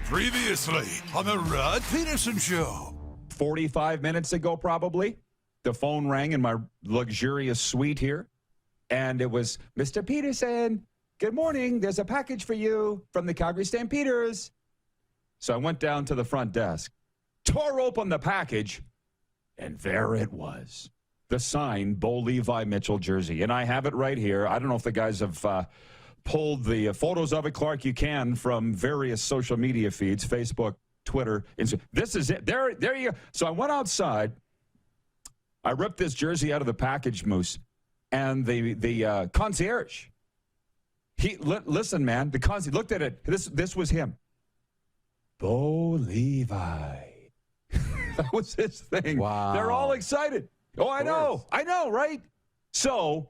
Previously on the Rod Pedersen Show. 45 minutes ago, probably, the phone rang in my luxurious suite here, and it was, Mr. Pedersen, good morning. There's a package for you from the Calgary Stampeders. So I went down to the front desk, tore open the package, and there it was. The signed Bo Levi Mitchell jersey. And I have it right here. I don't know if the guys have pulled the photos of it, Clark. You can from various social media feeds, Facebook, Twitter, Instagram. This is it. There you go. So I went outside. I ripped this jersey out of the package, Moose, and the concierge. Listen, man. The concierge looked at it. This was him. Bo Levi. That was his thing. Wow. They're all excited. Oh, I know, right? So,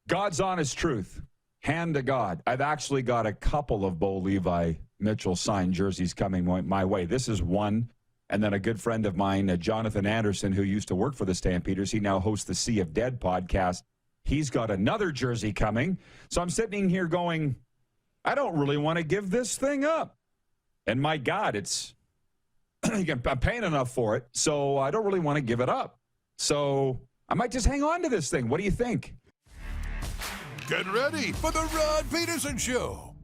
God's honest truth. Hand to God. I've actually got a couple of Bo Levi Mitchell signed jerseys coming my way. This is one. And then a good friend of mine, Jonathan Anderson, who used to work for the Stampeders, he now hosts the Sea of Dead podcast. He's got another jersey coming. So I'm sitting here going, I don't really want to give this thing up. And my God, I'm paying enough for it, so I don't really want to give it up. So I might just hang on to this thing. What do you think? Get ready for the Rod Pedersen Show.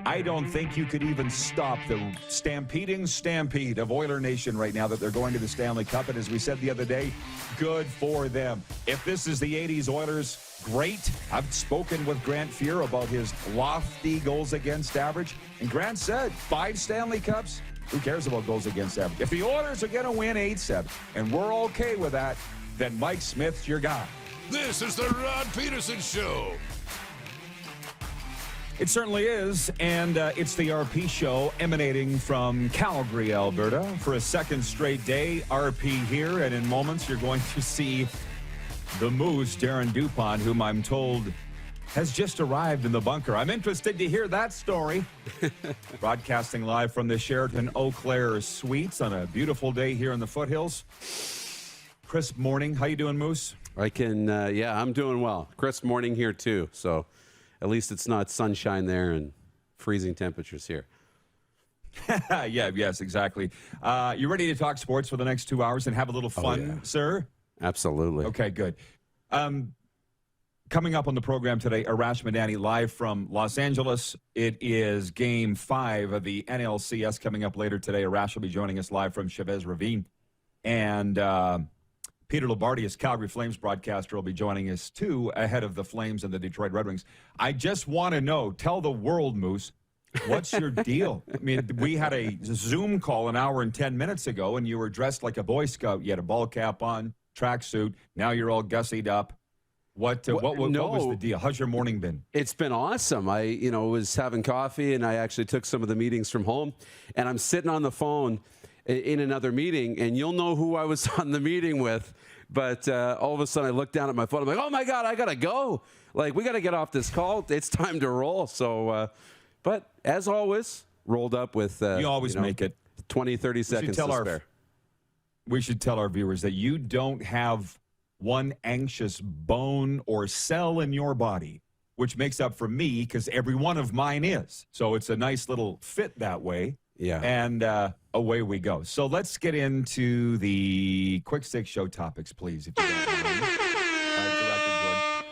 I don't think you could even stop the stampeding stampede of Oiler Nation right now that they're going to the Stanley Cup. And as we said the other day, good for them. If this is the 80s Oilers, great. I've spoken with Grant Fuhr about his lofty goals against average. And Grant said 5 Stanley Cups. Who cares about goals against average? If the Oilers are going to win 8-7, and we're okay with that, then Mike Smith's your guy. This is the Rod Pedersen Show. It certainly is, and it's the RP Show emanating from Calgary, Alberta. For a second straight day, RP here, and in moments you're going to see the Moose, Darren Dupont, whom I'm told has just arrived in the bunker. I'm interested to hear that story. Broadcasting live from the Sheraton Eau Claire Suites on a beautiful day here in the foothills. Crisp morning. How you doing, Moose? I'm doing well. Crisp morning here, too, so... At least it's not sunshine there and freezing temperatures here. Yes, exactly. You ready to talk sports for the next 2 hours and have a little fun, sir? Absolutely. Okay, good. Coming up on the program today, Arash Madani live from Los Angeles. It is Game 5 of the NLCS coming up later today. Arash will be joining us live from Chavez Ravine. And... Peter Loubardias, Calgary Flames broadcaster, will be joining us, too, ahead of the Flames and the Detroit Red Wings. I just want to know, tell the world, Moose, what's your deal? I mean, we had a Zoom call an hour and 10 minutes ago, and you were dressed like a Boy Scout. You had a ball cap on, tracksuit. Now you're all gussied up. What was the deal? How's your morning been? It's been awesome. I was having coffee, and I actually took some of the meetings from home, and I'm sitting on the phone in another meeting, and you'll know who I was on the meeting with. But all of a sudden, I look down at my phone. I'm like, oh, my God, I got to go. Like, we got to get off this call. It's time to roll. So, but as always, rolled up with you always make it 20, 30 seconds to spare. We should tell our viewers that you don't have one anxious bone or cell in your body, which makes up for me because every one of mine is. So it's a nice little fit that way. Yeah. And away we go. So let's get into the quick stick show topics, please. If you don't mind. Director Jordan.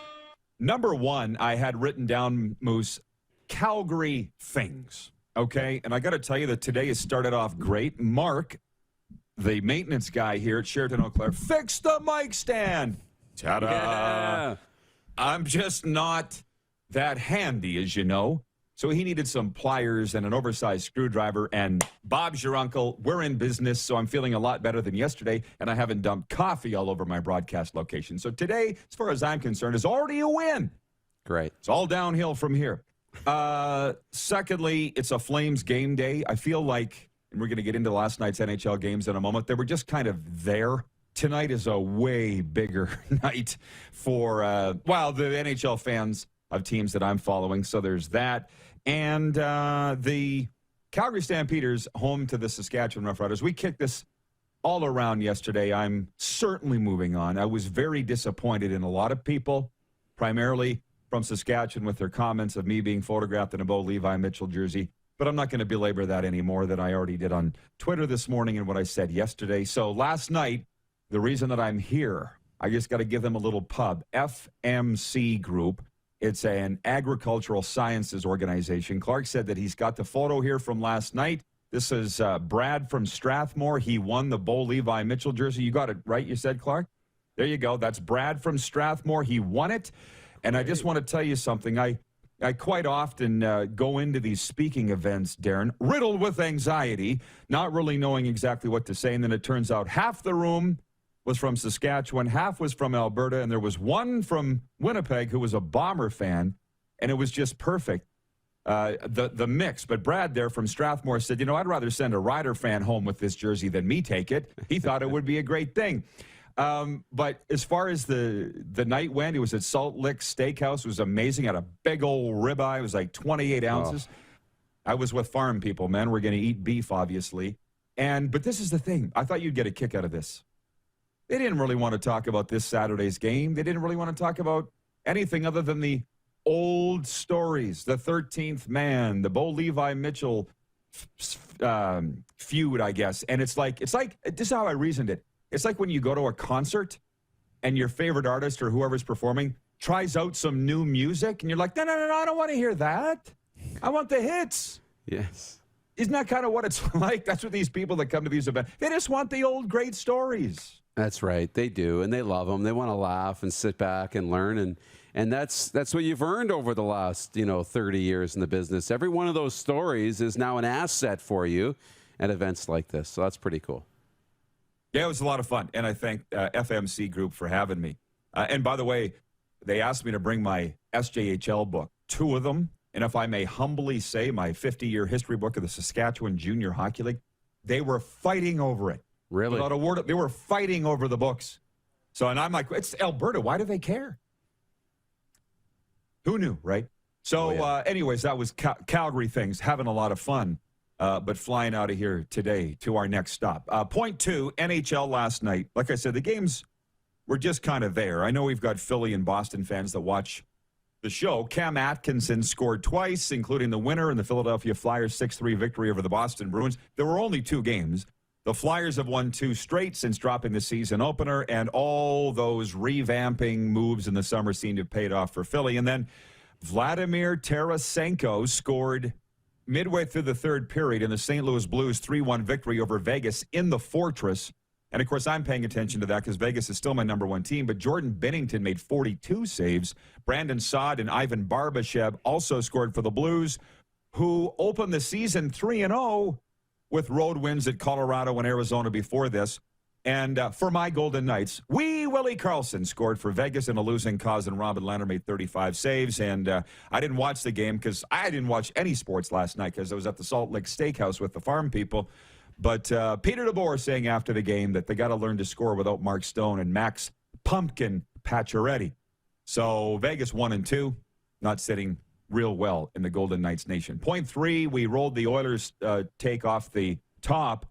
Number 1, I had written down, Moose, Calgary things. Okay? And I got to tell you that today has started off great. Mark, the maintenance guy here at Sheraton Eau Claire, fixed the mic stand. Ta-da! Yeah. I'm just not that handy, as you know. So he needed some pliers and an oversized screwdriver, and Bob's your uncle. We're in business, so I'm feeling a lot better than yesterday, and I haven't dumped coffee all over my broadcast location. So today, as far as I'm concerned, is already a win. Great. It's all downhill from here. Secondly, it's a Flames game day. I feel like and we're going to get into last night's NHL games in a moment. They were just kind of there. Tonight is a way bigger night for, the NHL fans of teams that I'm following. So there's that. And the Calgary Stampeders home to the Saskatchewan Roughriders. We kicked this all around yesterday. I'm certainly moving on. I was very disappointed in a lot of people, primarily from Saskatchewan, with their comments of me being photographed in a Bo Levi Mitchell jersey. But I'm not going to belabor that anymore than I already did on Twitter this morning and what I said yesterday. So last night, the reason that I'm here, I just got to give them a little pub. FMC Group. It's an agricultural sciences organization. Clark said that he's got the photo here from last night. This is Brad from Strathmore. He won the Bo Levi Mitchell jersey. You got it right, you said, Clark? There you go. That's Brad from Strathmore. He won it. And I just want to tell you something. I quite often go into these speaking events, Darren, riddled with anxiety, not really knowing exactly what to say. And then it turns out half the room was from Saskatchewan, half was from Alberta, and there was one from Winnipeg who was a Bomber fan, and it was just perfect, the mix. But Brad there from Strathmore said, I'd rather send a Rider fan home with this jersey than me take it. He thought it would be a great thing. But as far as the night went, it was at Salt Lick Steakhouse. It was amazing. Had a big old ribeye. It was like 28 ounces. I was with farm people, man. We're going to eat beef, obviously. But this is the thing. I thought you'd get a kick out of this. They didn't really want to talk about this Saturday's game. They didn't really want to talk about anything other than the old stories, the 13th man, the Bo Levi Mitchell feud, I guess. And it's like this is how I reasoned it. It's like when you go to a concert and your favorite artist or whoever's performing tries out some new music, and you're like, no, I don't want to hear that. I want the hits. Yes. Isn't that kind of what it's like? That's what these people that come to these events, they just want the old great stories. That's right. They do, and they love them. They want to laugh and sit back and learn, and that's what you've earned over the last 30 years in the business. Every one of those stories is now an asset for you at events like this. So that's pretty cool. Yeah, it was a lot of fun, and I thank FMC Group for having me. And by the way, they asked me to bring my SJHL book, 2 of them, and if I may humbly say, my 50-year history book of the Saskatchewan Junior Hockey League. They were fighting over it. Really? Without a word, they were fighting over the books. So, and I'm like, it's Alberta. Why do they care? Who knew, right? So, anyways, that was Calgary things. Having a lot of fun, but flying out of here today to our next stop. Point 2, NHL last night. Like I said, the games were just kind of there. I know we've got Philly and Boston fans that watch the show. Cam Atkinson scored twice, including the winner in the Philadelphia Flyers 6-3 victory over the Boston Bruins. There were only 2 games. The Flyers have won 2 straight since dropping the season opener, and all those revamping moves in the summer seem to have paid off for Philly. And then Vladimir Tarasenko scored midway through the third period in the St. Louis Blues 3-1 victory over Vegas in the Fortress. And, of course, I'm paying attention to that because Vegas is still my number 1 team. But Jordan Binnington made 42 saves. Brandon Saad and Ivan Barbashev also scored for the Blues, who opened the season 3-0 with road wins at Colorado and Arizona before this. And for my Golden Knights, Willie Karlsson scored for Vegas in a losing cause, and Robin Lehner made 35 saves. And I didn't watch the game because I didn't watch any sports last night because I was at the Salt Lake Steakhouse with the farm people. But Peter DeBoer saying after the game that they got to learn to score without Mark Stone and Max Pumpkin Pacioretty. So Vegas 1-2, not sitting real well in the Golden Knights nation. Point 3, we rolled the Oilers take off the top.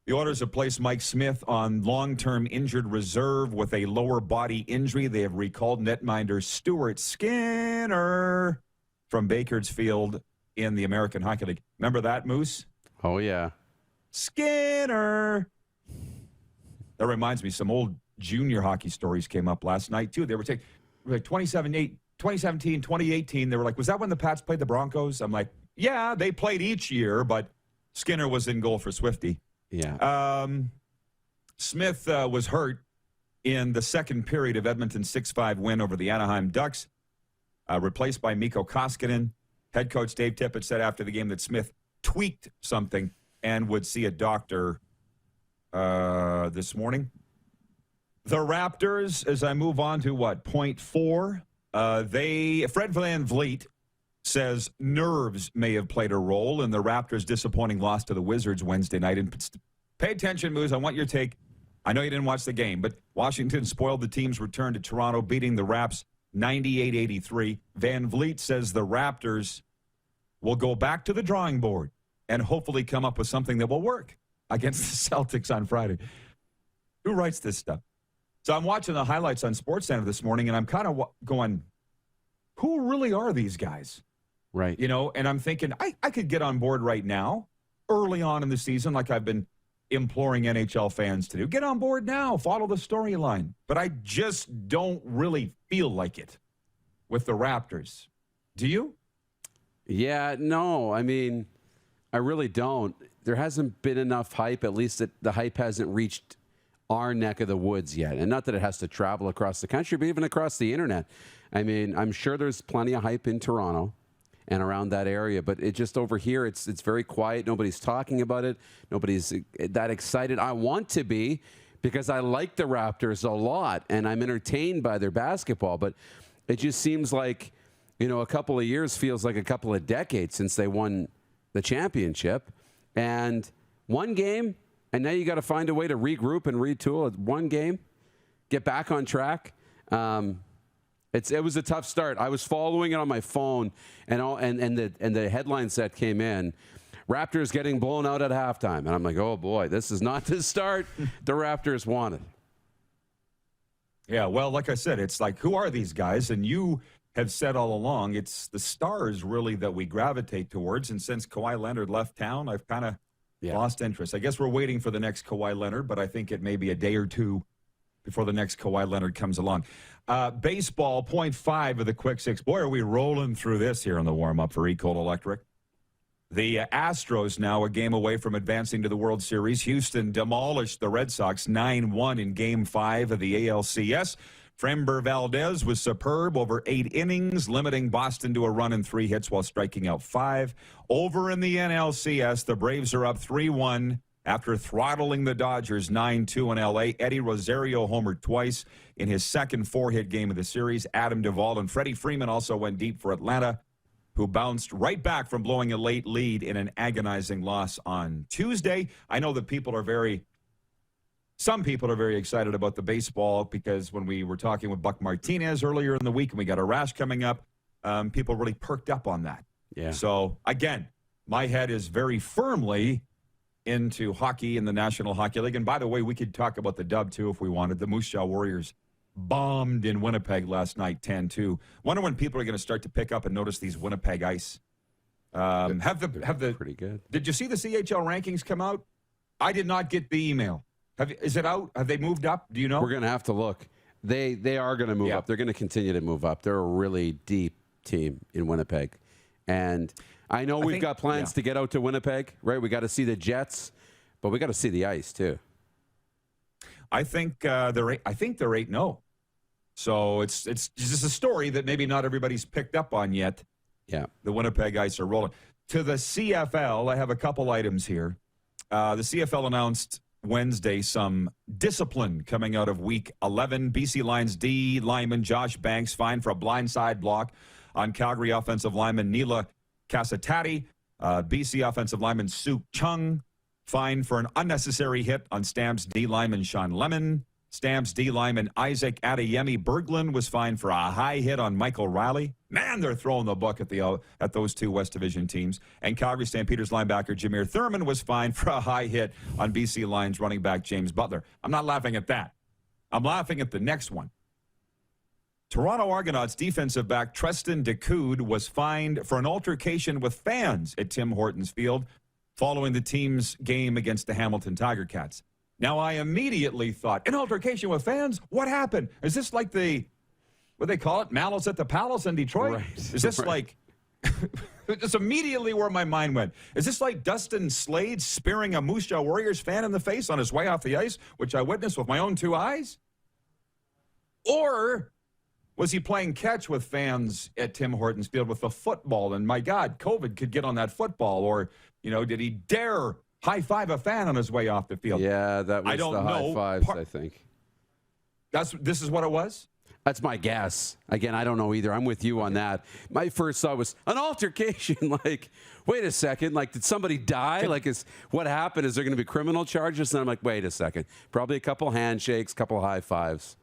The Oilers have placed Mike Smith on long-term injured reserve with a lower body injury. They have recalled netminder Stuart Skinner from Bakersfield in the American Hockey League. Remember that, Moose? Oh, yeah. Skinner. That reminds me, some old junior hockey stories came up last night, too. They were taking like 2017, 2018. They were like, was that when the Pats played the Broncos? I'm like, yeah, they played each year, but Skinner was in goal for Swifty. Yeah. Smith was hurt in the second period of Edmonton's 6-5 win over the Anaheim Ducks, replaced by Mikko Koskinen. Head coach Dave Tippett said after the game that Smith tweaked something and would see a doctor this morning. The Raptors, as I move on to point 4, Fred VanVleet says nerves may have played a role in the Raptors' disappointing loss to the Wizards Wednesday night. And pay attention, Moose. I want your take. I know you didn't watch the game, but Washington spoiled the team's return to Toronto, beating the Raps 98-83. Van Vliet says the Raptors will go back to the drawing board and hopefully come up with something that will work against the Celtics on Friday. Who writes this stuff? So I'm watching the highlights on SportsCenter this morning, and I'm kind of going, who really are these guys? Right. You know, and I'm thinking, I could get on board right now, early on in the season, like I've been imploring NHL fans to do. Get on board now. Follow the storyline. But I just don't really feel like it with the Raptors. Do you? Yeah, no. I mean, I really don't. There hasn't been enough hype. At least the hype hasn't reached our neck of the woods yet. And not that it has to travel across the country, but even across the internet. I mean, I'm sure there's plenty of hype in Toronto and around that area, but it just over here, it's very quiet. Nobody's talking about it. Nobody's that excited. I want to be, because I like the Raptors a lot and I'm entertained by their basketball, but it just seems like, you know, a couple of years feels like a couple of decades since they won the championship. And one game, and now you got to find a way to regroup and retool. One game, get back on track. It was a tough start. I was following it on my phone, and the headlines that came in, Raptors getting blown out at halftime, and I'm like, oh boy, this is not the start the Raptors wanted. Yeah, well, like I said, it's like, who are these guys? And you have said all along, it's the stars really that we gravitate towards. And since Kawhi Leonard left town, I've kind of lost interest. I guess we're waiting for the next Kawhi Leonard, but I think it may be a day or two before the next Kawhi Leonard comes along. Baseball, 0.5 of the quick six. Boy, are we rolling through this here on the warm-up for Ecold Electric. The Astros now a game away from advancing to the World Series. Houston demolished the Red Sox 9-1 in Game 5 of the ALCS. Framber Valdez was superb over 8 innings, limiting Boston to a run and 3 hits while striking out 5. Over in the NLCS, the Braves are up 3-1 after throttling the Dodgers 9-2 in L.A. Eddie Rosario homered twice in his second 4-hit game of the series. Adam Duvall and Freddie Freeman also went deep for Atlanta, who bounced right back from blowing a late lead in an agonizing loss on Tuesday. I know that some people are very excited about the baseball because when we were talking with Buck Martinez earlier in the week and we got Arash coming up, people really perked up on that. Yeah. So, again, my head is very firmly into hockey in the National Hockey League. And by the way, we could talk about the dub, too, if we wanted. The Moose Jaw Warriors bombed in Winnipeg last night, 10-2. Wonder when people are going to start to pick up and notice these Winnipeg Ice. Pretty good. Did you see the CHL rankings come out? I did not get the email. Is it out? Have they moved up? Do you know? We're going to have to look. They are going to move up. They're going to continue to move up. They're a really deep team in Winnipeg. And I know we've got plans to get out to Winnipeg, right? We got to see the Jets, but we got to see the Ice too. I think they're 8-0. So it's just a story that maybe not everybody's picked up on yet. Yeah. The Winnipeg Ice are rolling. To the CFL, I have a couple items here. The CFL announced Wednesday some discipline coming out of Week 11. BC Lions D lineman Josh Banks fined for a blindside block on Calgary offensive lineman Neela Kasatati. BC offensive lineman Suk Chung fined for an unnecessary hit on Stamps D lineman Sean Lemon. Stamps D lineman Isaac Adeyemi Berglund was fined for a high hit on Michael Riley. Man, they're throwing the book at those two West Division teams. And Calgary Stampeders linebacker Jameer Thurman was fined for a high hit on BC Lions running back James Butler. I'm not laughing at that. I'm laughing at the next one. Toronto Argonauts defensive back Treston Decoud was fined for an altercation with fans at Tim Hortons Field following the team's game against the Hamilton Tiger Cats. Now, I immediately thought, an altercation with fans? What happened? Is this like what they call it, Malice at the Palace in Detroit? Right. Is this like, that's immediately where my mind went. Is this like Dustin Slade spearing a Moose Jaw Warriors fan in the face on his way off the ice, which I witnessed with my own 2 eyes? Or was he playing catch with fans at Tim Hortons Field with the football? And my God, COVID could get on that football. Or, did he dare high-five a fan on his way off the field? Yeah, that was the high fives, I think. This is what it was? That's my guess. Again, I don't know either. I'm with you on that. My first thought was an altercation. Like, wait a second. Like, did somebody die? Like, what happened? Is there going to be criminal charges? And I'm like, wait a second. Probably a couple handshakes, couple high fives.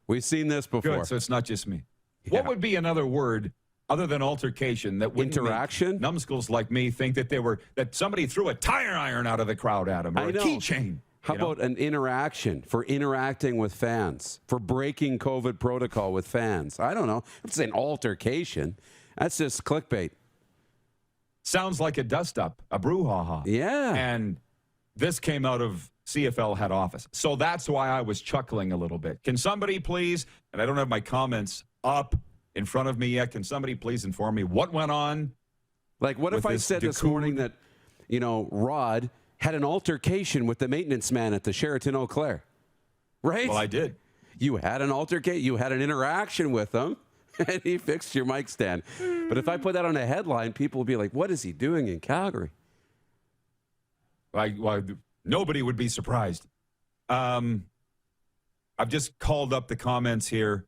We've seen this before. Good, so it's not just me. Yeah. What would be another word other than altercation that would interaction? Numbskulls like me think that somebody threw a tire iron out of the crowd at him or a keychain. How about an interaction for interacting with fans, for breaking COVID protocol with fans? I don't know. It's an altercation. That's just clickbait. Sounds like a dust-up, a brouhaha. Yeah. And this came out of CFL head office. So that's why I was chuckling a little bit. Can somebody please, and I don't have my comments up in front of me yet, can somebody please inform me what went on? Like, what if I said this morning that, Rod had an altercation with the maintenance man at the Sheraton Eau Claire, right? Well, I did. You had an altercation. You had an interaction with him, and he fixed your mic stand. But if I put that on a headline, people will be like, what is he doing in Calgary? Nobody would be surprised. I've just called up the comments here.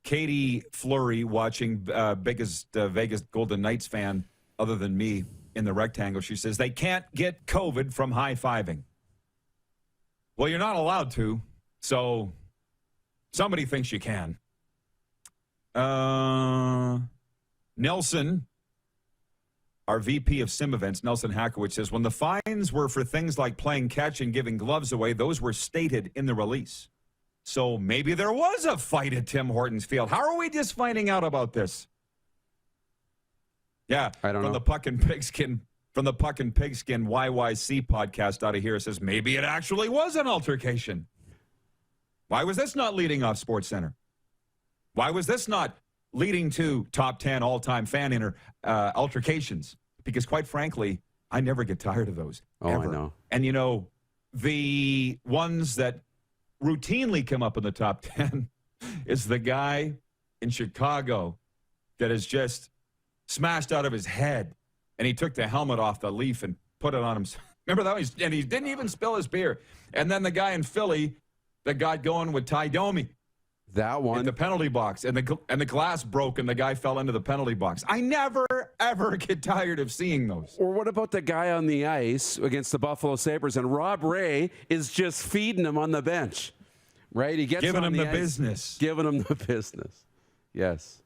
Katie Fleury, watching biggest Vegas Golden Knights fan other than me in the rectangle. She says, they can't get COVID from high-fiving. Well, you're not allowed to, so somebody thinks you can. Nelson, our VP of Sim Events, Nelson Hackowitz, says, when the fines were for things like playing catch and giving gloves away, those were stated in the release. So maybe there was a fight at Tim Hortons Field. How are we just finding out about this? Yeah, I don't know. From the Puck and Pigskin YYC podcast out of here, it says maybe it actually was an altercation. Why was this not leading off SportsCenter? Why was this not leading to top 10 all-time fan altercations? Because quite frankly, I never get tired of those. Oh, ever. I know. And the ones that routinely come up in the top 10 is the guy in Chicago that is just smashed out of his head, and he took the helmet off the Leaf and put it on him. Remember that one? And he didn't even spill his beer. And then the guy in Philly that got going with Ty Domi. That one. In the penalty box. And the glass broke, and the guy fell into the penalty box. I never, ever get tired of seeing those. Or what about the guy on the ice against the Buffalo Sabres, and Rob Ray is just feeding him on the bench, right? He gets giving him the ice, business. Giving him the business. Yes.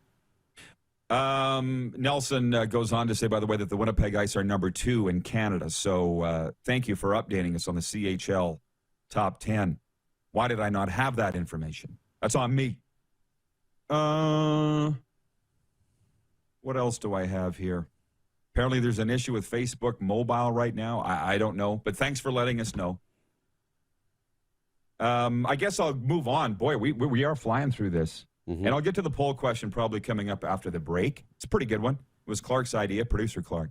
Nelson goes on to say, by the way, that the Winnipeg Ice are number 2 in Canada. So thank you for updating us on the CHL top 10. Why did I not have that information? That's on me. What else do I have here? Apparently there's an issue with Facebook mobile right now. I don't know, but thanks for letting us know. I guess I'll move on. Boy, we are flying through this. Mm-hmm. And I'll get to the poll question probably coming up after the break. It's a pretty good one. It was Clark's idea, producer Clark.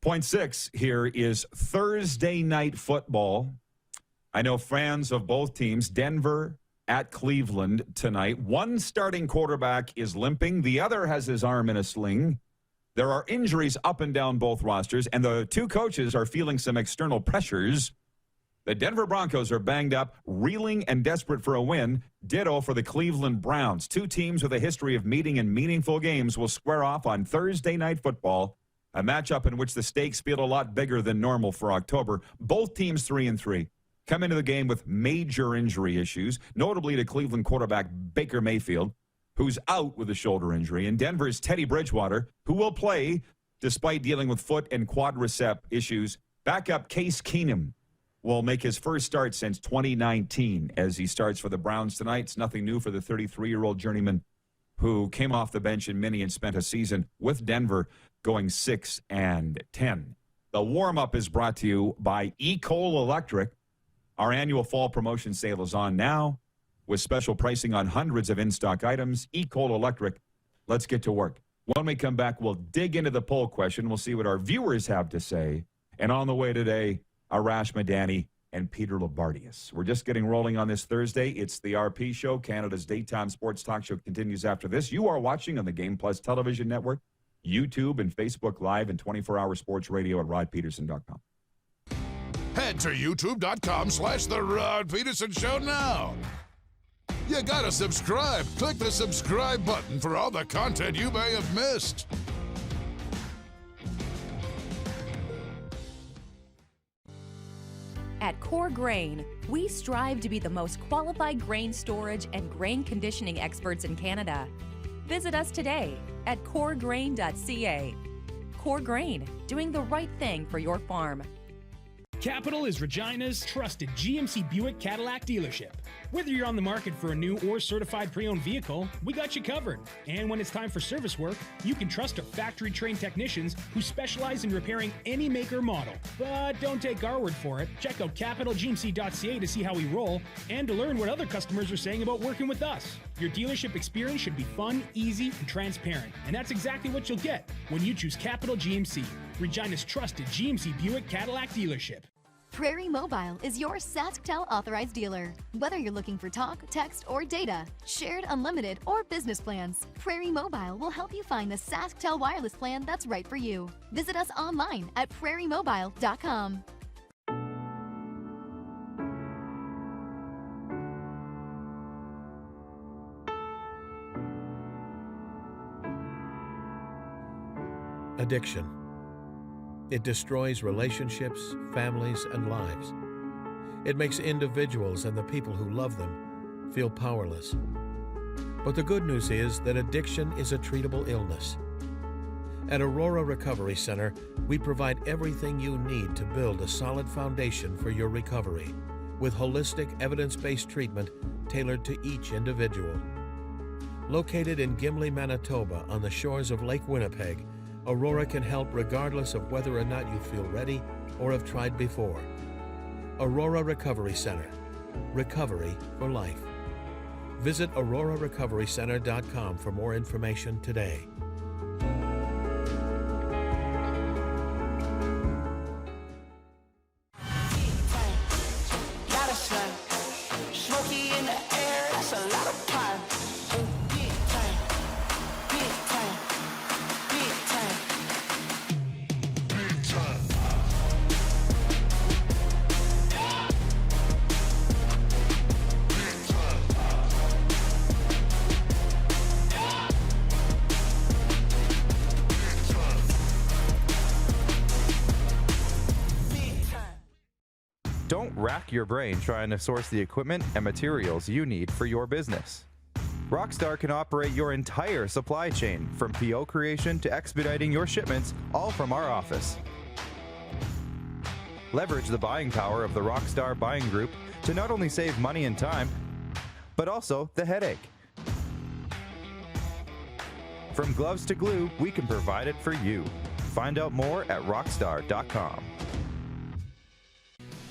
Point 6 here is Thursday night football. I know fans of both teams, Denver at Cleveland tonight. One starting quarterback is limping. The other has his arm in a sling. There are injuries up and down both rosters, and the two coaches are feeling some external pressures. The Denver Broncos are banged up, reeling and desperate for a win. Ditto for the Cleveland Browns. Two teams with a history of meeting in meaningful games will square off on Thursday night football, a matchup in which the stakes feel a lot bigger than normal for October. Both teams 3-3 come into the game with major injury issues, notably to Cleveland quarterback Baker Mayfield, who's out with a shoulder injury, and Denver's Teddy Bridgewater, who will play despite dealing with foot and quadricep issues. Backup Case Keenum will make his first start since 2019 as he starts for the Browns tonight. It's nothing new for the 33-year-old journeyman who came off the bench in Mini and spent a season with Denver going 6-10. The warm-up is brought to you by Ecol Electric. Our annual fall promotion sale is on now with special pricing on hundreds of in-stock items. Ecol Electric. Let's get to work. When we come back, we'll dig into the poll question. We'll see what our viewers have to say. And on the way today, Arash Madani and Peter Loubardias. We're just getting rolling on this Thursday. It's the RP Show. Canada's daytime sports talk show continues after this. You are watching on the Game Plus television network, YouTube and Facebook Live, and 24-hour sports radio at rodpedersen.com. Head to youtube.com/The Rod Pedersen Show now. You gotta subscribe. Click the subscribe button for all the content you may have missed. At Core Grain, we strive to be the most qualified grain storage and grain conditioning experts in Canada. Visit us today at coregrain.ca. Core Grain, doing the right thing for your farm. Capital is Regina's trusted GMC Buick Cadillac dealership. Whether you're on the market for a new or certified pre-owned vehicle, we got you covered. And when it's time for service work, you can trust our factory-trained technicians who specialize in repairing any make or model. But don't take our word for it. Check out capitalgmc.ca to see how we roll and to learn what other customers are saying about working with us. Your dealership experience should be fun, easy, and transparent. And that's exactly what you'll get when you choose Capital GMC, Regina's trusted GMC Buick Cadillac dealership. Prairie Mobile is your SaskTel authorized dealer. Whether you're looking for talk, text, or data, shared, unlimited, or business plans, Prairie Mobile will help you find the SaskTel wireless plan that's right for you. Visit us online at prairiemobile.com. Addiction. It destroys relationships, families, and lives. It makes individuals and the people who love them feel powerless. But the good news is that addiction is a treatable illness. At Aurora Recovery Center, we provide everything you need to build a solid foundation for your recovery, with holistic, evidence-based treatment tailored to each individual. Located in Gimli, Manitoba, on the shores of Lake Winnipeg, Aurora can help regardless of whether or not you feel ready or have tried before. Aurora Recovery Center. Recovery for life. Visit aurorarecoverycenter.com for more information today. Smoky in the air, that's a lot of pine. Big time, big time, big time, big time. Don't rack your brain trying to source the equipment and materials you need for your business. Rockstar can operate your entire supply chain, from PO creation to expediting your shipments, all from our office. Leverage the buying power of the Rockstar buying group to not only save money and time, but also the headache. From gloves to glue, we can provide it for you. Find out more at rockstar.com.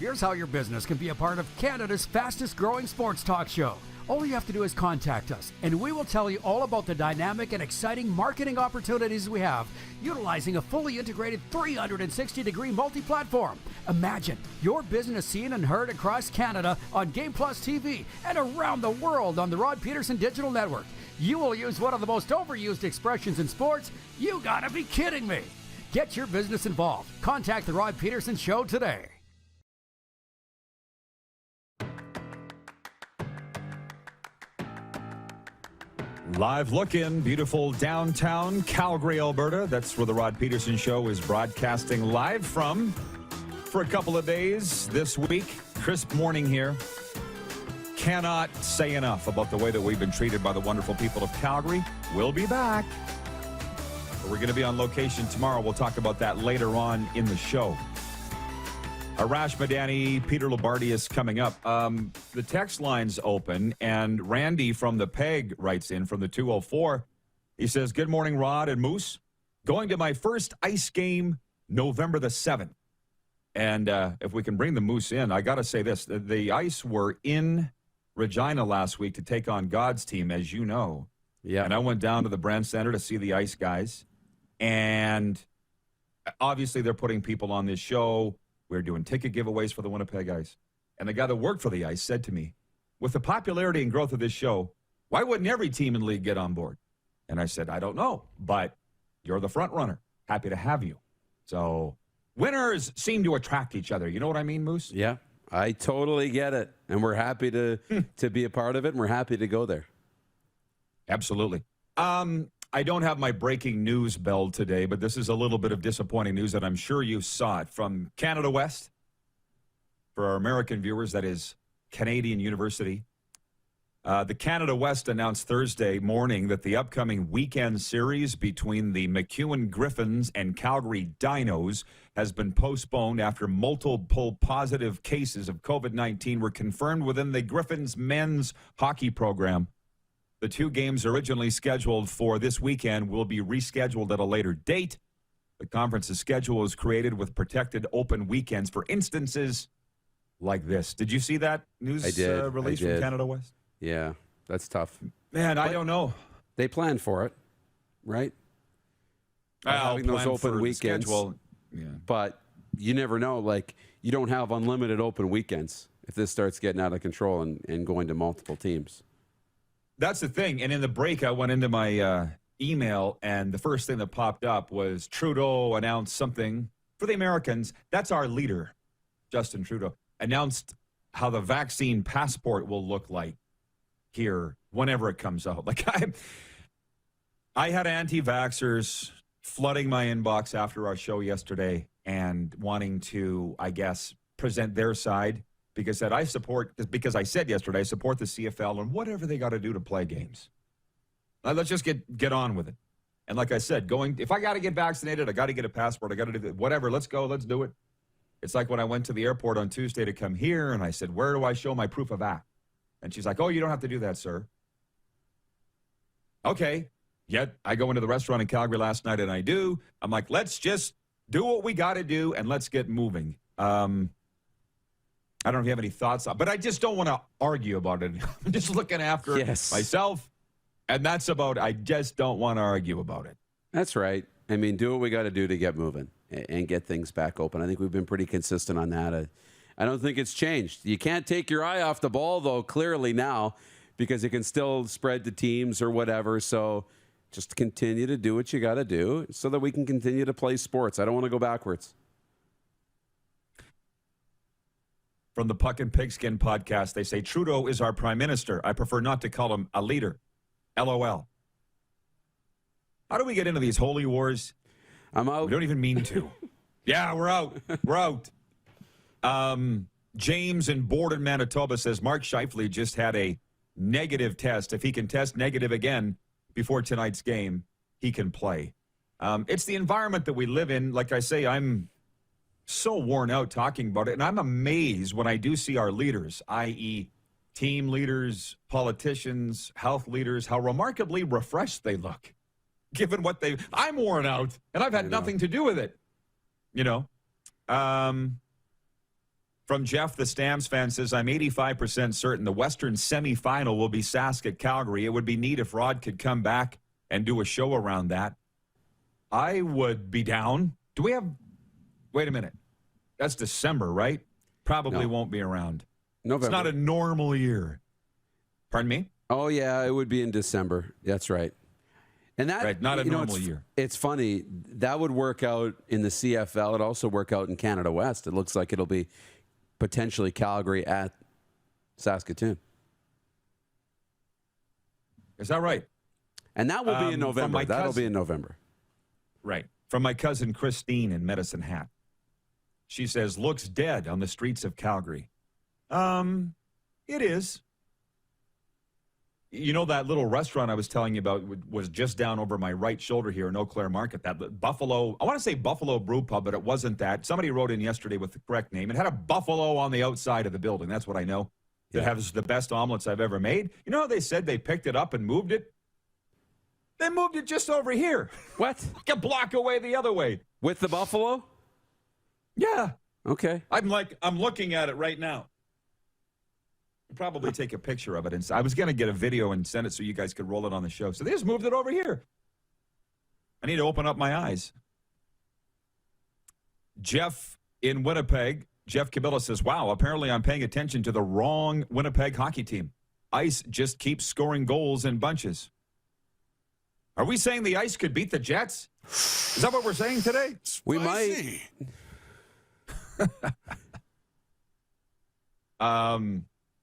Here's how your business can be a part of Canada's fastest growing sports talk show. All you have to do is contact us, and we will tell you all about the dynamic and exciting marketing opportunities we have, utilizing a fully integrated 360-degree multi-platform. Imagine your business seen and heard across Canada on Game Plus TV and around the world on the Rod Pedersen Digital Network. You will use one of the most overused expressions in sports. You gotta be kidding me. Get your business involved. Contact the Rod Pedersen Show today. Live look in beautiful downtown Calgary, Alberta. That's where the Rod Pedersen Show is broadcasting live from for a couple of days this week. Crisp morning here. Cannot say enough about the way that we've been treated by the wonderful people of Calgary. We'll be back. We're going to be on location tomorrow. We'll talk about that later on in the show. Arash Madani, Peter Loubardias coming up. The text line's open, and Randy from the PEG writes in from the 204. He says, good morning, Rod and Moose. Going to my first ice game November the 7th. And if we can bring the Moose in, I got to say this. The Ice were in Regina last week to take on God's team, as you know. Yeah. And I went down to the Brand Center to see the Ice guys. And obviously they're putting people on this show. We're doing ticket giveaways for the Winnipeg Ice. And the guy that worked for the Ice said to me, with the popularity and growth of this show, why wouldn't every team in the league get on board? And I said, I don't know, but you're the front runner. Happy to have you. So winners seem to attract each other. You know what I mean, Moose? Yeah, I totally get it. And we're happy to be a part of it, and we're happy to go there. Absolutely. I don't have my breaking news bell today, but this is a little bit of disappointing news that I'm sure you saw it from Canada West. For our American viewers, that is Canadian University. The Canada West announced Thursday morning that the upcoming weekend series between the MacEwan Griffins and Calgary Dinos has been postponed after multiple positive cases of COVID-19 were confirmed within the Griffins men's hockey program. The two games originally scheduled for this weekend will be rescheduled at a later date. The conference's schedule was created with protected open weekends for instances like this. Did you see that news release from Canada West? Yeah, that's tough. Man, I don't know. They planned for it, right? Having those open weekends. Yeah. But you never know. Like, you don't have unlimited open weekends if this starts getting out of control and going to multiple teams. That's the thing. And in the break, I went into my email, and the first thing that popped up was Trudeau announced something for the Americans. That's our leader, Justin Trudeau, announced how the vaccine passport will look like here whenever it comes out. Like, I had anti-vaxxers flooding my inbox after our show yesterday and wanting to, I guess, present their side. Because I said yesterday, I support the CFL and whatever they got to do to play games. Let's just get on with it. And like I said, if I got to get vaccinated, I got to get a passport. I got to do whatever. Let's go. Let's do it. It's like when I went to the airport on Tuesday to come here, and I said, where do I show my proof of act? And she's like, oh, you don't have to do that, sir. Okay. Yet I go into the restaurant in Calgary last night, and I do. I'm like, let's just do what we got to do, and let's get moving. I don't know if you have any thoughts, but I just don't want to argue about it. I'm just looking after myself, and that's about I just don't want to argue about it. That's right. I mean, do what we got to do to get moving and get things back open. I think we've been pretty consistent on that. I don't think it's changed. You can't take your eye off the ball, though, clearly now, because it can still spread to teams or whatever. So just continue to do what you got to do so that we can continue to play sports. I don't want to go backwards. From the Puck and Pigskin podcast, they say, Trudeau is our prime minister. I prefer not to call him a leader. LOL. How do we get into these holy wars? I'm out. We don't even mean to. Yeah, we're out. We're out. James in Borden, Manitoba says, Mark Scheifele just had a negative test. If he can test negative again before tonight's game, he can play. It's the environment that we live in. Like I say, I'm so worn out talking about it, and I'm amazed when I do see our leaders, i.e. team leaders, politicians, health leaders, how remarkably refreshed they look, given what I'm worn out, and I've had nothing to do with it, you know. From Jeff, the Stamps fan, says, I'm 85% certain the Western semifinal will be Sask at Calgary. It would be neat if Rod could come back and do a show around that. I would be down. Do we have... Wait a minute. That's December, right? Probably won't be around. November. It's not a normal year. Pardon me? Oh, yeah, it would be in December. That's right. And that, right, not a normal year. It's funny. That would work out in the CFL. It'd also work out in Canada West. It looks like it'll be potentially Calgary at Saskatoon. Is that right? And that will be in November. That'll be in November. Right. From my cousin Christine in Medicine Hat. She says, looks dead on the streets of Calgary. It is. You know that little restaurant I was telling you about was just down over my right shoulder here in Eau Claire Market. That Buffalo, I want to say Buffalo Brew Pub, but it wasn't that. Somebody wrote in yesterday with the correct name. It had a buffalo on the outside of the building. That's what I know. It has the best omelets I've ever made. You know how they said they picked it up and moved it? They moved it just over here. What? Like a block away the other way. With the buffalo? Yeah. Okay. I'm looking at it right now. I'll probably take a picture of it. And I was going to get a video and send it so you guys could roll it on the show. So they just moved it over here. I need to open up my eyes. Jeff in Winnipeg, Jeff Cabela says, wow, apparently I'm paying attention to the wrong Winnipeg hockey team. Ice just keeps scoring goals in bunches. Are we saying the Ice could beat the Jets? Is that what we're saying today? We might.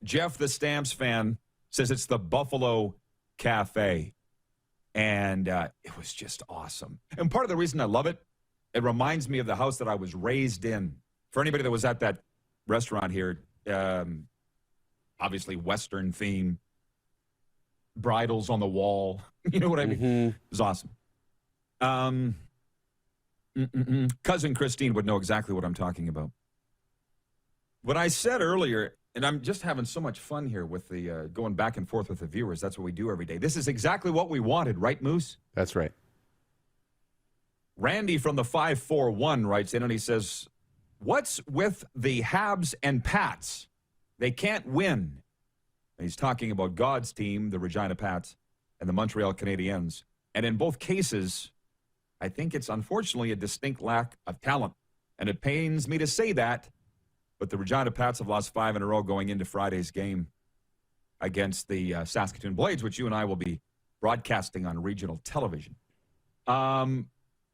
Jeff, the Stamps fan, says it's the Buffalo Cafe. And it was just awesome. And part of the reason I love it, it reminds me of the house that I was raised in. For anybody that was at that restaurant here, obviously Western theme, bridles on the wall. You know what I mean? It was awesome. Cousin Christine would know exactly what I'm talking about. What I said earlier, and I'm just having so much fun here with the going back and forth with the viewers. That's what we do every day. This is exactly what we wanted, right, Moose? That's right. Randy from the 541 writes in and he says, what's with the Habs and Pats? They can't win. And he's talking about God's team, the Regina Pats, and the Montreal Canadiens. And in both cases, I think it's unfortunately a distinct lack of talent. And it pains me to say that, but the Regina Pats have lost 5 in a row going into Friday's game against the Saskatchewan Blades, which you and I will be broadcasting on regional television.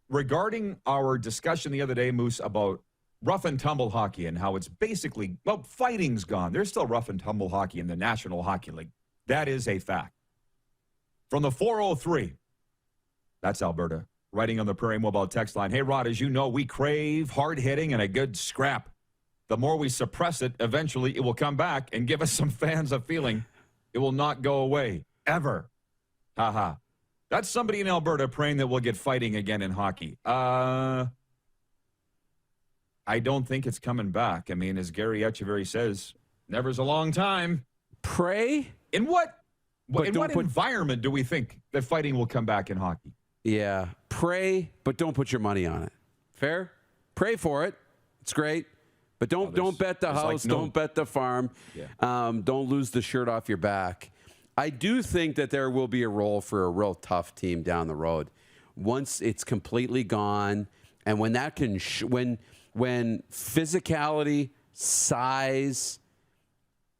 Regarding our discussion the other day, Moose, about rough and tumble hockey and how it's basically, well, fighting's gone. There's still rough and tumble hockey in the National Hockey League. That is a fact. From the 403, that's Alberta, writing on the Prairie Mobile text line, hey, Rod, as you know, we crave hard hitting and a good scrap. The more we suppress it, eventually it will come back and give us some fans a feeling it will not go away, ever. Ha. That's somebody in Alberta praying that we'll get fighting again in hockey. I don't think it's coming back. I mean, as Gary Echeverry says, never's a long time. Pray? In what environment do we think that fighting will come back in hockey? Yeah, pray, but don't put your money on it. Fair? Pray for it. It's great. But don't bet the house. Don't bet the farm. Yeah. Don't lose the shirt off your back. I do think that there will be a role for a real tough team down the road once it's completely gone, and when that can when physicality, size,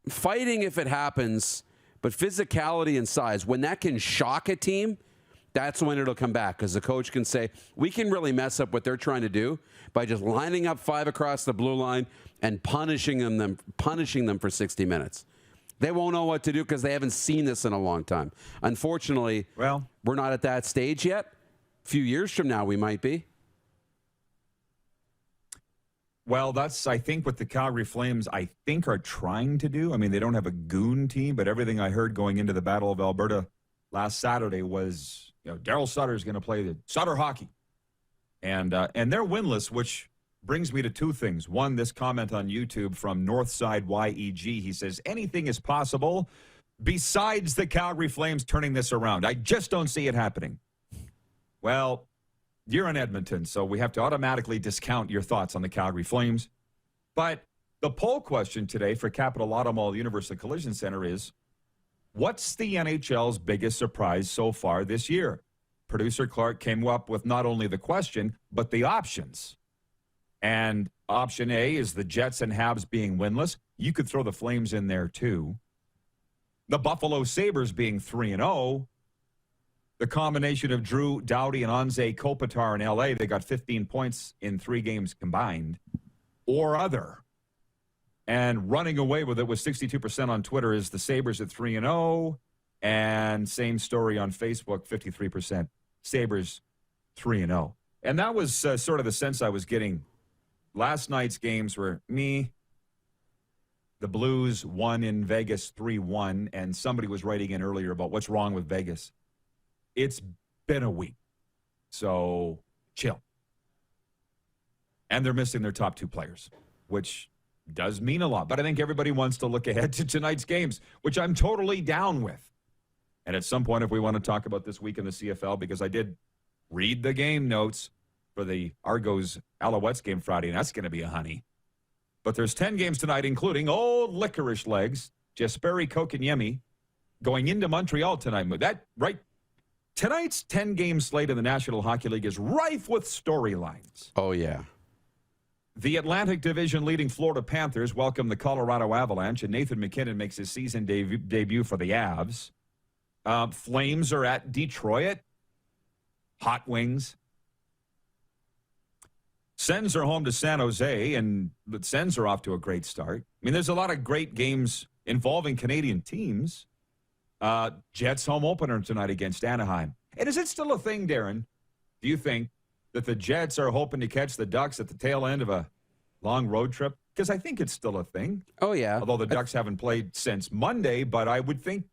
fighting if it happens, but physicality and size, when that can shock a team, that's when it'll come back, because the coach can say, we can really mess up what they're trying to do by just lining up 5 across the blue line and punishing them for 60 minutes. They won't know what to do because they haven't seen this in a long time. Unfortunately, we're not at that stage yet. A few years from now, we might be. Well, that's, I think, what the Calgary Flames, I think, are trying to do. I mean, they don't have a goon team, but everything I heard going into the Battle of Alberta last Saturday was, Daryl Sutter's going to play the Sutter hockey. And they're winless, which brings me to 2 things. One, this comment on YouTube from Northside YEG. He says, anything is possible besides the Calgary Flames turning this around. I just don't see it happening. Well, you're in Edmonton, so we have to automatically discount your thoughts on the Calgary Flames. But the poll question today for Capital Auto Mall Universal Collision Center is, what's the NHL's biggest surprise so far this year? Producer Clark came up with not only the question, but the options. And option A is the Jets and Habs being winless. You could throw the Flames in there too. The Buffalo Sabres being 3-0. The combination of Drew Doughty and Anze Kopitar in L.A., they got 15 points in 3 games combined. Or other. And running away with it with 62% on Twitter is the Sabres at 3-0. And same story on Facebook, 53%. Sabres 3-0. And that was sort of the sense I was getting. Last night's games were the Blues won in Vegas 3-1, and somebody was writing in earlier about what's wrong with Vegas. It's been a week, so chill. And they're missing their top 2 players, which does mean a lot. But I think everybody wants to look ahead to tonight's games, which I'm totally down with. And at some point, if we want to talk about this week in the CFL, because I did read the game notes for the Argos Alouettes game Friday, and that's going to be a honey. But there's 10 games tonight, including old licorice legs, Jesperi Kotkaniemi, going into Montreal tonight. That right? Tonight's 10-game slate in the National Hockey League is rife with storylines. Oh, yeah. The Atlantic Division leading Florida Panthers welcome the Colorado Avalanche, and Nathan McKinnon makes his season debut for the Avs. Flames are at Detroit. Hot Wings. Sens are home to San Jose, and the Sens are off to a great start. I mean, there's a lot of great games involving Canadian teams. Jets home opener tonight against Anaheim. And is it still a thing, Darren, do you think, that the Jets are hoping to catch the Ducks at the tail end of a long road trip? Because I think it's still a thing. Oh, yeah. Although the Ducks haven't played since Monday, but I would think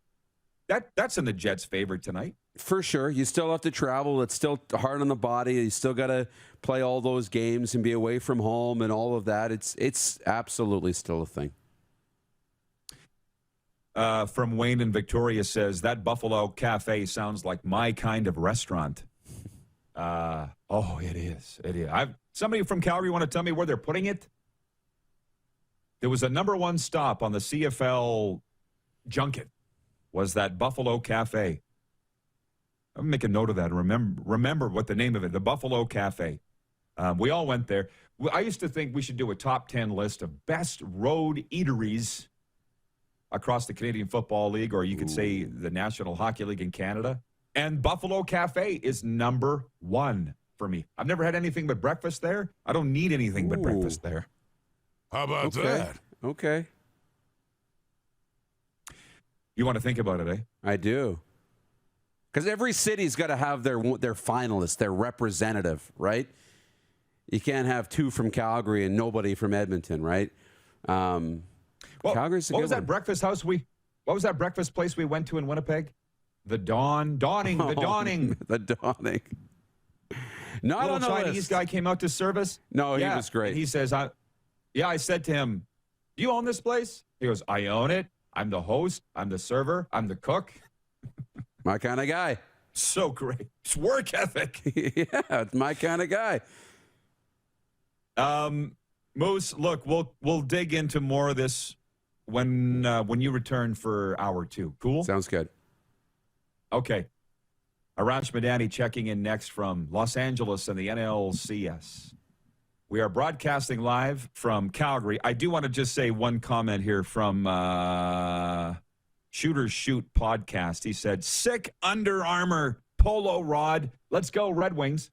that's in the Jets' favor tonight. For sure. You still have to travel. It's still hard on the body. You still got to play all those games and be away from home and all of that. It's absolutely still a thing. From Wayne and Victoria says, that Buffalo Cafe sounds like my kind of restaurant. It is. It is. Somebody from Calgary want to tell me where they're putting it? There was a number one stop on the CFL junket, was that Buffalo Cafe. I'll make a note of that and remember what the name of it, the Buffalo Cafe. We all went there. I used to think we should do a top 10 list of best road eateries across the Canadian Football League, or you could say the National Hockey League in Canada. And Buffalo Cafe is number one for me. I've never had anything but breakfast there. I don't need anything but breakfast there. How about that? Okay. You want to think about it, eh? I do. Because every city's got to have their finalist, their representative, right? You can't have two from Calgary and nobody from Edmonton, right? Calgary's a good what was that one. breakfast house what was that breakfast place we went to in Winnipeg? The Dawning. The Dawning. Not Little on the Chinese list. guy came out to service. No, he was great. And he says, I said to him, do you own this place? He goes, I own it. I'm the host. I'm the server. I'm the cook. My kind of guy. So great. It's work ethic. Yeah, it's my kind of guy. Moose, look, we'll dig into more of this when you return for hour two. Cool? Sounds good. Okay. Arash Madani checking in next from Los Angeles and the NLCS. We are broadcasting live from Calgary. I do want to just say one comment here from Shooters Shoot podcast. He said, sick Under Armour polo rod. Let's go, Red Wings.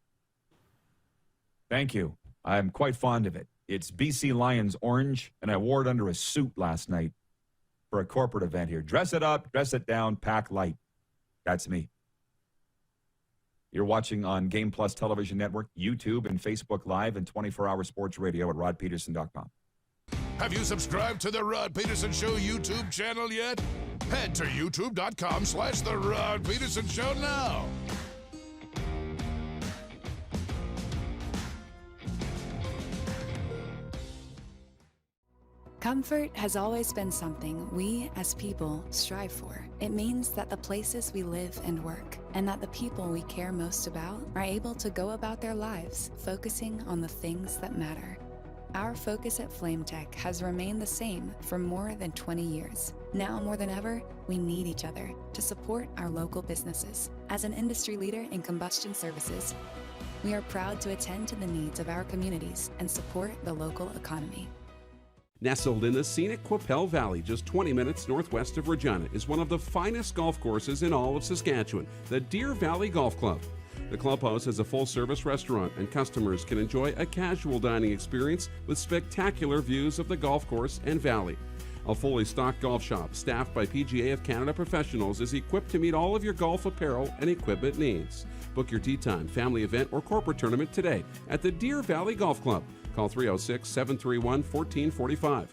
Thank you. I'm quite fond of it. It's BC Lions orange, and I wore it under a suit last night for a corporate event here. Dress it up, dress it down, pack light. That's me. You're watching on Game Plus Television Network, YouTube, and Facebook Live, and 24-hour sports radio at rodpedersen.com. Have you subscribed to the Rod Pedersen Show YouTube channel yet? Head to youtube.com/The Rod Pedersen Show now. Comfort has always been something we, as people, strive for. It means that the places we live and work, and that the people we care most about, are able to go about their lives, focusing on the things that matter. Our focus at FlameTech has remained the same for more than 20 years. Now more than ever, we need each other to support our local businesses. As an industry leader in combustion services, we are proud to attend to the needs of our communities and support the local economy. Nestled in the scenic Qu'Appelle Valley, just 20 minutes northwest of Regina, is one of the finest golf courses in all of Saskatchewan, the Deer Valley Golf Club. The clubhouse has a full-service restaurant, and customers can enjoy a casual dining experience with spectacular views of the golf course and valley. A fully stocked golf shop, staffed by PGA of Canada professionals, is equipped to meet all of your golf apparel and equipment needs. Book your tee time, family event, or corporate tournament today at the Deer Valley Golf Club. Call 306-731-1445.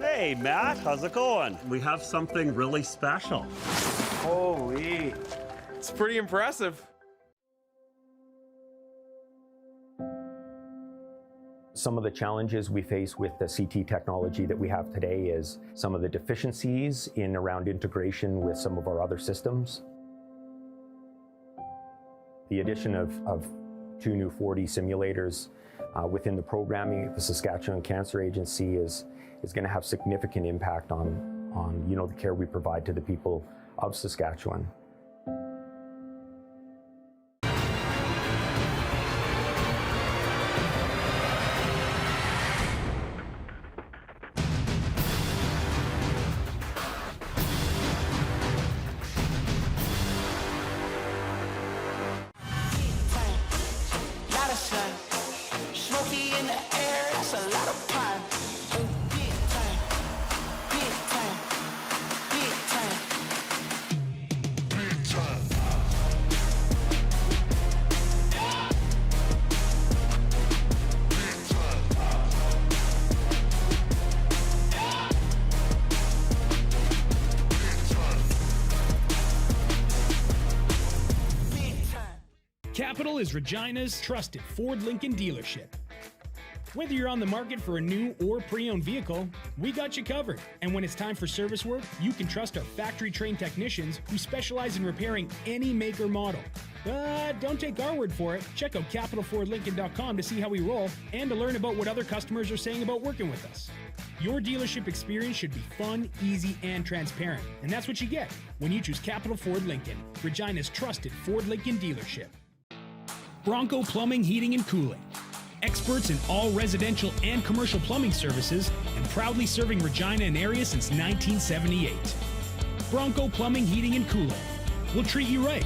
Hey, Matt, how's it going? We have something really special. Holy, it's pretty impressive. Some of the challenges we face with the CT technology that we have today is some of the deficiencies in around integration with some of our other systems. The addition of 2 new 4D simulators within the programming at the Saskatchewan Cancer Agency is going to have significant impact on the care we provide to the people of Saskatchewan. is Regina's trusted Ford Lincoln dealership. Whether you're on the market for a new or pre-owned vehicle, we got you covered. And when it's time for service work, you can trust our factory-trained technicians who specialize in repairing any make or model. But don't take our word for it. Check out capitalfordlincoln.com to see how we roll and to learn about what other customers are saying about working with us. Your dealership experience should be fun, easy, and transparent. And that's what you get when you choose Capital Ford Lincoln, Regina's trusted Ford Lincoln dealership. Bronco Plumbing, Heating, and Cooling. Experts in all residential and commercial plumbing services and proudly serving Regina and area since 1978. Bronco Plumbing, Heating, and Cooling. We'll treat you right.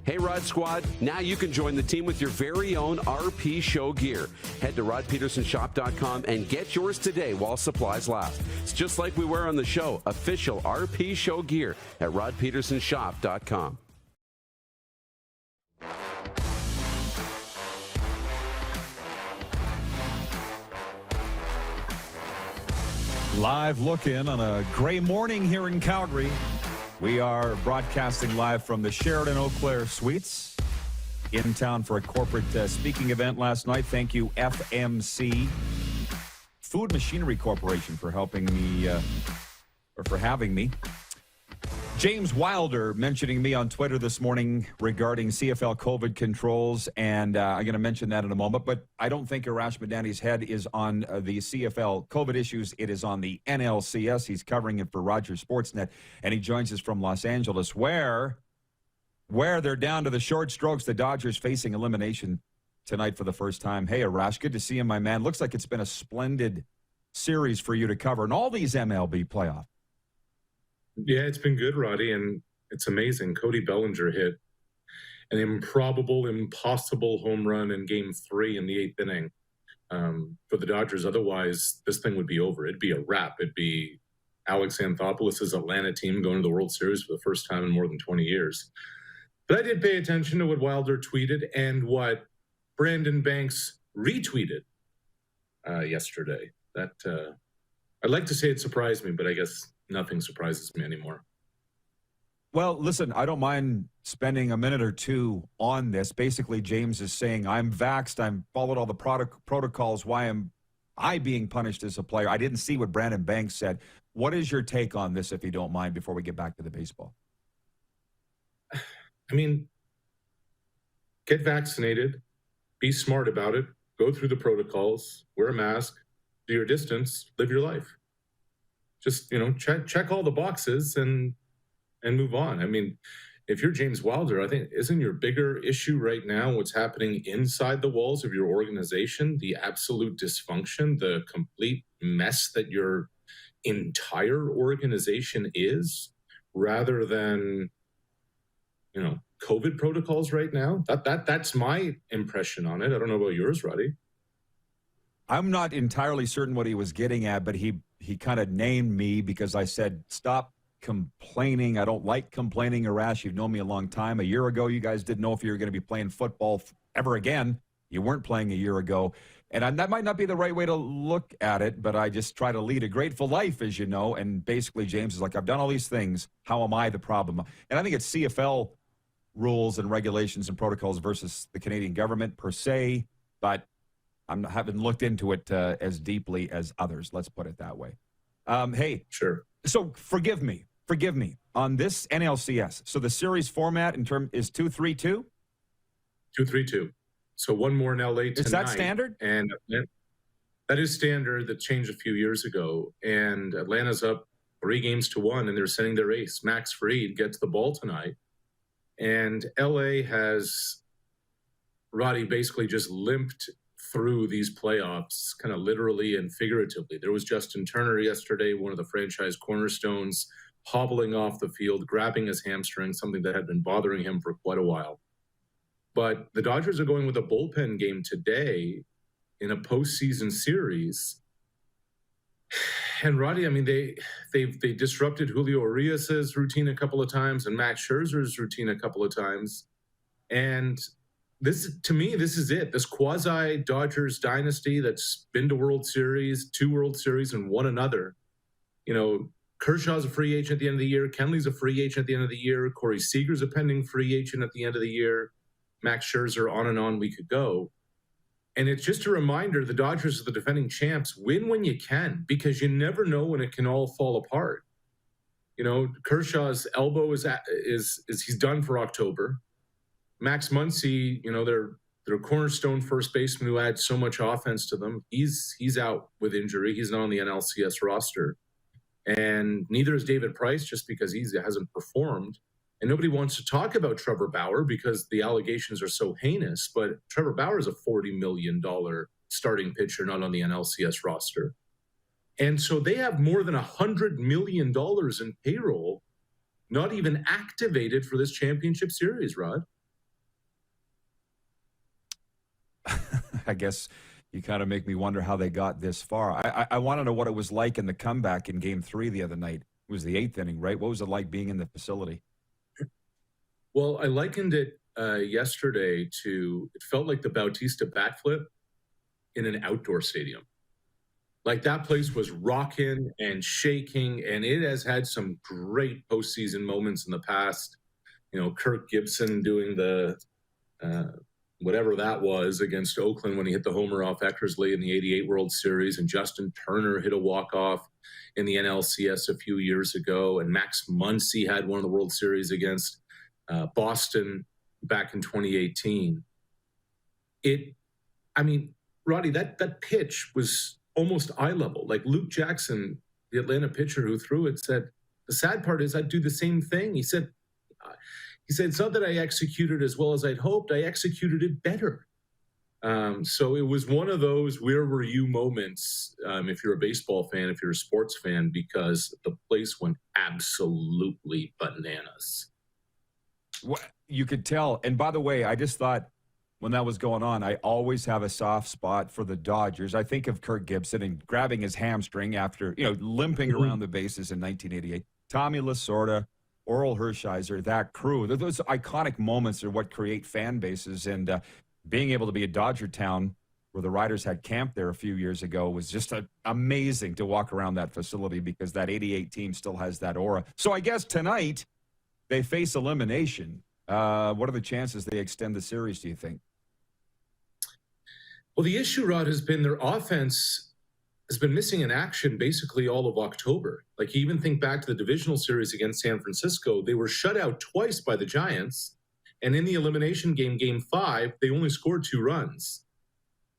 Hey, Rod Squad, now you can join the team with your very own RP Show gear. Head to rodpedersenshop.com and get yours today while supplies last. It's just like we wear on the show, official RP Show gear at rodpedersenshop.com. Live look in on a gray morning here in Calgary. We are broadcasting live from the Sheraton Eau Claire Suites in town for a corporate speaking event last night. Thank you, FMC, Food Machinery Corporation, for helping me, or for having me. James Wilder mentioning me on Twitter this morning regarding CFL COVID controls, and I'm going to mention that in a moment, but I don't think Arash Madani's head is on the CFL COVID issues. It is on the NLCS. He's covering it for Rogers Sportsnet, and he joins us from Los Angeles, where they're down to the short strokes. The Dodgers facing elimination tonight for the first time. Hey, Arash, good to see you, my man. Looks like it's been a splendid series for you to cover, and all these MLB playoffs. Yeah, it's been good, Roddy, and it's amazing. Cody Bellinger hit an improbable, impossible home run in Game 3 in the 8th inning for the Dodgers. Otherwise, this thing would be over. It'd be a wrap. It'd be Alex Anthopoulos' Atlanta team going to the World Series for the first time in more than 20 years. But I did pay attention to what Wilder tweeted and what Brandon Banks retweeted yesterday. That I'd like to say it surprised me, but I guess nothing surprises me anymore. Well, listen, I don't mind spending a minute or two on this. Basically, James is saying, I'm vaxxed. I'm followed all the protocols. Why am I being punished as a player? I didn't see what Brandon Banks said. What is your take on this, if you don't mind, before we get back to the baseball? I mean, get vaccinated, be smart about it, go through the protocols, wear a mask, do your distance, live your life. Just, check all the boxes and move on. I mean, if you're James Wilder, I think, isn't your bigger issue right now what's happening inside the walls of your organization, the absolute dysfunction, the complete mess that your entire organization is, rather than, COVID protocols right now? That's my impression on it. I don't know about yours, Roddy. I'm not entirely certain what he was getting at, but he kind of named me because I said, stop complaining. I don't like complaining, Arash. You've known me a long time. A year ago, you guys didn't know if you were going to be playing football ever again. You weren't playing a year ago. And that might not be the right way to look at it, but I just try to lead a grateful life, as you know. And basically, James is like, I've done all these things. How am I the problem? And I think it's CFL rules and regulations and protocols versus the Canadian government per se, but I haven't looked into it as deeply as others. Let's put it that way. Hey, sure. So forgive me on this NLCS. So the series format is 2-3-2? 2-3-2. So one more in LA tonight. Is that standard? And that is standard. That changed a few years ago. And Atlanta's up 3-1, and they're sending their ace. Max Fried gets the ball tonight. And LA has, Roddy, basically just limped through these playoffs, kind of literally and figuratively. There was Justin Turner yesterday, one of the franchise cornerstones, hobbling off the field, grabbing his hamstring, something that had been bothering him for quite a while. But the Dodgers are going with a bullpen game today in a postseason series. And Roddy, I mean, they disrupted Julio Urias's routine a couple of times and Max Scherzer's routine a couple of times. And this, to me, this is it. This quasi-Dodgers dynasty that's been to World Series, 2 World Series, and won another. Kershaw's a free agent at the end of the year. Kenley's a free agent at the end of the year. Corey Seager's a pending free agent at the end of the year. Max Scherzer, on and on we could go. And it's just a reminder, the Dodgers are the defending champs. Win when you can, because you never know when it can all fall apart. You know, Kershaw's elbow is he's done for October. Max Muncy, you know, their cornerstone first baseman who adds so much offense to them, he's out with injury. He's not on the NLCS roster. And neither is David Price, just because he hasn't performed. And nobody wants to talk about Trevor Bauer because the allegations are so heinous. But Trevor Bauer is a $40 million starting pitcher, not on the NLCS roster. And so they have more than $100 million in payroll, not even activated for this championship series, Rod. I guess you kind of make me wonder how they got this far. I want to know what it was like in the comeback in Game 3 the other night. It was the 8th inning, right? What was it like being in the facility? Well, I likened it yesterday to, it felt like the Bautista backflip in an outdoor stadium. Like, that place was rocking and shaking, and it has had some great postseason moments in the past. You know, Kirk Gibson doing the whatever that was against Oakland when he hit the homer off Eckersley in the '88 World Series, and Justin Turner hit a walk-off in the NLCS a few years ago, and Max Muncy had one of the World Series against Boston back in 2018. Roddy, that pitch was almost eye level. Like, Luke Jackson, the Atlanta pitcher who threw it, said, the sad part is I'd do the same thing. He said, it's not that I executed as well as I'd hoped. I executed it better. So it was one of those where were you moments, if you're a baseball fan, if you're a sports fan, because the place went absolutely bananas. Well, you could tell. And by the way, I just thought when that was going on, I always have a soft spot for the Dodgers. I think of Kirk Gibson and grabbing his hamstring after, limping around the bases in 1988. Tommy Lasorda, Oral Hershiser, that crew. Those iconic moments are what create fan bases. And being able to be a Dodger town where the Riders had camp there a few years ago was just amazing to walk around that facility, because that 88 team still has that aura. So I guess tonight they face elimination. What are the chances they extend the series, do you think? Well, the issue, Rod, has been their offense has been missing in action basically all of October. Like, you even think back to the divisional series against San Francisco, they were shut out twice by the Giants. And in the elimination game, Game 5, they only scored 2 runs.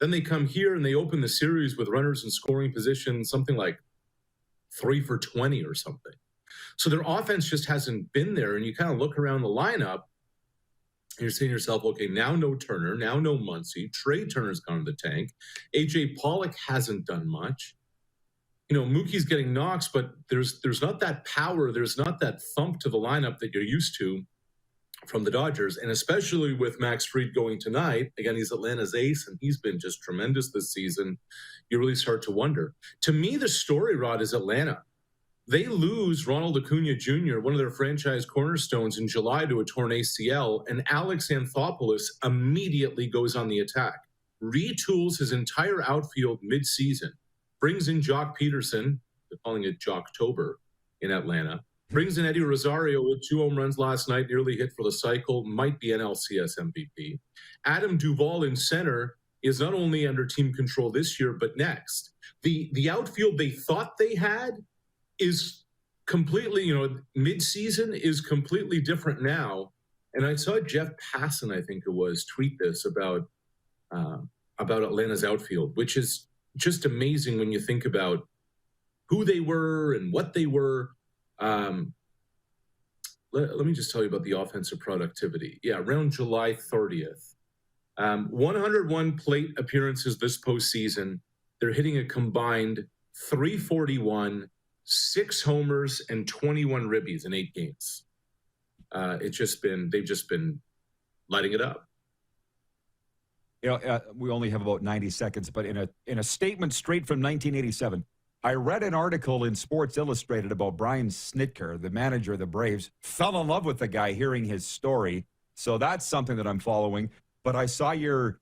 Then they come here and they open the series with runners in scoring position, something like 3 for 20 or something. So their offense just hasn't been there. And you kind of look around the lineup, and you're saying to yourself, okay, now no Turner, now no Muncy. Trey Turner's gone to the tank. A.J. Pollock hasn't done much. Mookie's getting knocks, but there's not that power. There's not that thump to the lineup that you're used to from the Dodgers, and especially with Max Fried going tonight. Again, he's Atlanta's ace, and he's been just tremendous this season. You really start to wonder. To me, the story, Rod, is Atlanta. They lose Ronald Acuna Jr., one of their franchise cornerstones, in July to a torn ACL, and Alex Anthopoulos immediately goes on the attack, retools his entire outfield midseason, brings in Jock Pedersen, they're calling it Jocktober in Atlanta, brings in Eddie Rosario with 2 home runs last night, nearly hit for the cycle, might be NLCS MVP. Adam Duvall in center is not only under team control this year, but next. The outfield they thought they had is completely, mid-season is completely different now. And I saw Jeff Passan, I think it was, tweet this about Atlanta's outfield, which is just amazing when you think about who they were and what they were. Let me just tell you about the offensive productivity. Yeah, around July 30th. 101 plate appearances this postseason. They're hitting a combined .341, 6 homers, and 21 ribbies in 8 games. They've just been lighting it up. We only have about 90 seconds, but in a statement straight from 1987, I read an article in Sports Illustrated about Brian Snitker, the manager of the Braves, fell in love with the guy hearing his story. So that's something that I'm following. But I saw your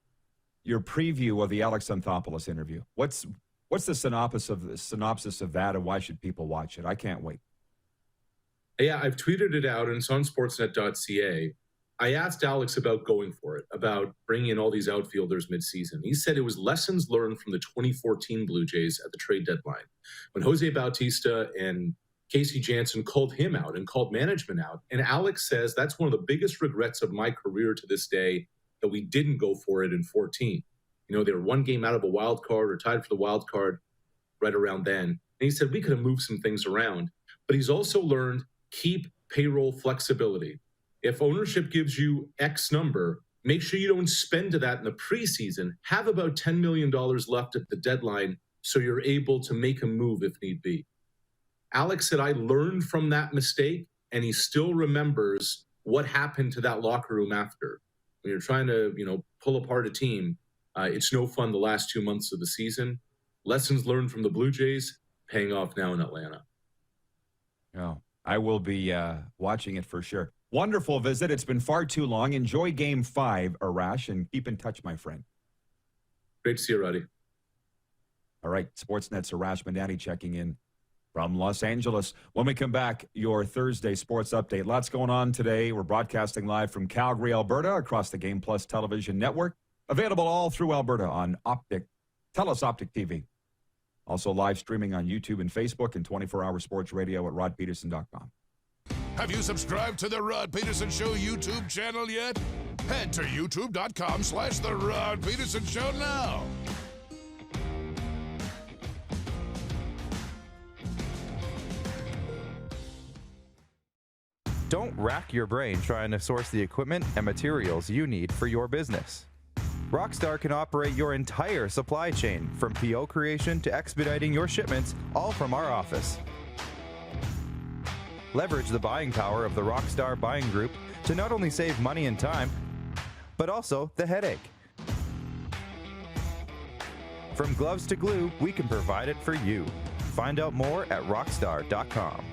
preview of the Alex Anthopoulos interview. What's the synopsis of that, and why should people watch it? I can't wait. Yeah, I've tweeted it out, and it's on sportsnet.ca. I asked Alex about going for it, about bringing in all these outfielders midseason. He said it was lessons learned from the 2014 Blue Jays at the trade deadline, when Jose Bautista and Casey Janssen called him out and called management out. And Alex says that's one of the biggest regrets of my career to this day, that we didn't go for it in 14. You know, they were one game out of a wild card or tied for the wild card right around then. And he said we could have moved some things around. But he's also learned, keep payroll flexibility. If ownership gives you X number, make sure you don't spend to that in the preseason. Have about $10 million left at the deadline so you're able to make a move if need be. Alex said, I learned from that mistake, and he still remembers what happened to that locker room after. When you're trying to, pull apart a team, it's no fun the last 2 months of the season. Lessons learned from the Blue Jays, paying off now in Atlanta. Oh, I will be watching it for sure. Wonderful visit. It's been far too long. Enjoy Game 5, Arash, and keep in touch, my friend. Great to see you, Roddy. All right, Sportsnet's Arash Madani checking in from Los Angeles. When we come back, your Thursday sports update. Lots going on today. We're broadcasting live from Calgary, Alberta, across the Game Plus television network. Available all through Alberta on TELUS Optic TV. Also live streaming on YouTube and Facebook, and 24-hour sports radio at rodpedersen.com. Have you subscribed to the Rod Pedersen Show YouTube channel yet? Head to youtube.com/The Rod Pedersen Show now. Don't rack your brain trying to source the equipment and materials you need for your business. Rockstar can operate your entire supply chain, from PO creation to expediting your shipments, all from our office. Leverage the buying power of the Rockstar buying group to not only save money and time, but also the headache. From gloves to glue, we can provide it for you. Find out more at rockstar.com.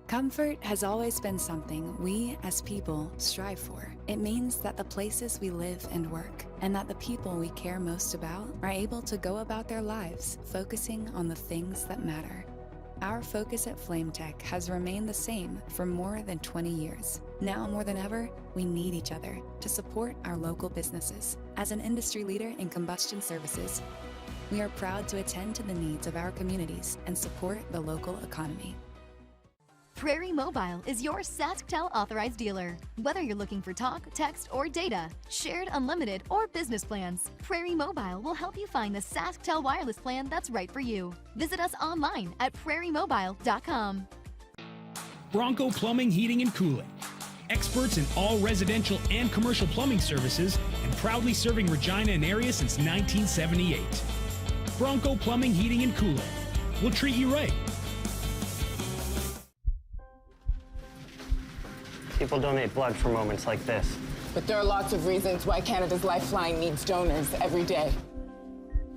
Comfort has always been something we, as people, strive for. It means that the places we live and work, and that the people we care most about, are able to go about their lives focusing on the things that matter. Our focus at FlameTech has remained the same for more than 20 years. Now more than ever, we need each other to support our local businesses. As an industry leader in combustion services, we are proud to attend to the needs of our communities and support the local economy. Prairie Mobile is your SaskTel authorized dealer. Whether you're looking for talk, text, or data, shared, unlimited, or business plans, Prairie Mobile will help you find the SaskTel wireless plan that's right for you. Visit us online at prairiemobile.com. Bronco Plumbing, Heating, and Cooling. Experts in all residential and commercial plumbing services, and proudly serving Regina and area since 1978. Bronco Plumbing, Heating, and Cooling. We'll treat you right. People donate blood for moments like this. But there are lots of reasons why Canada's Lifeline needs donors every day.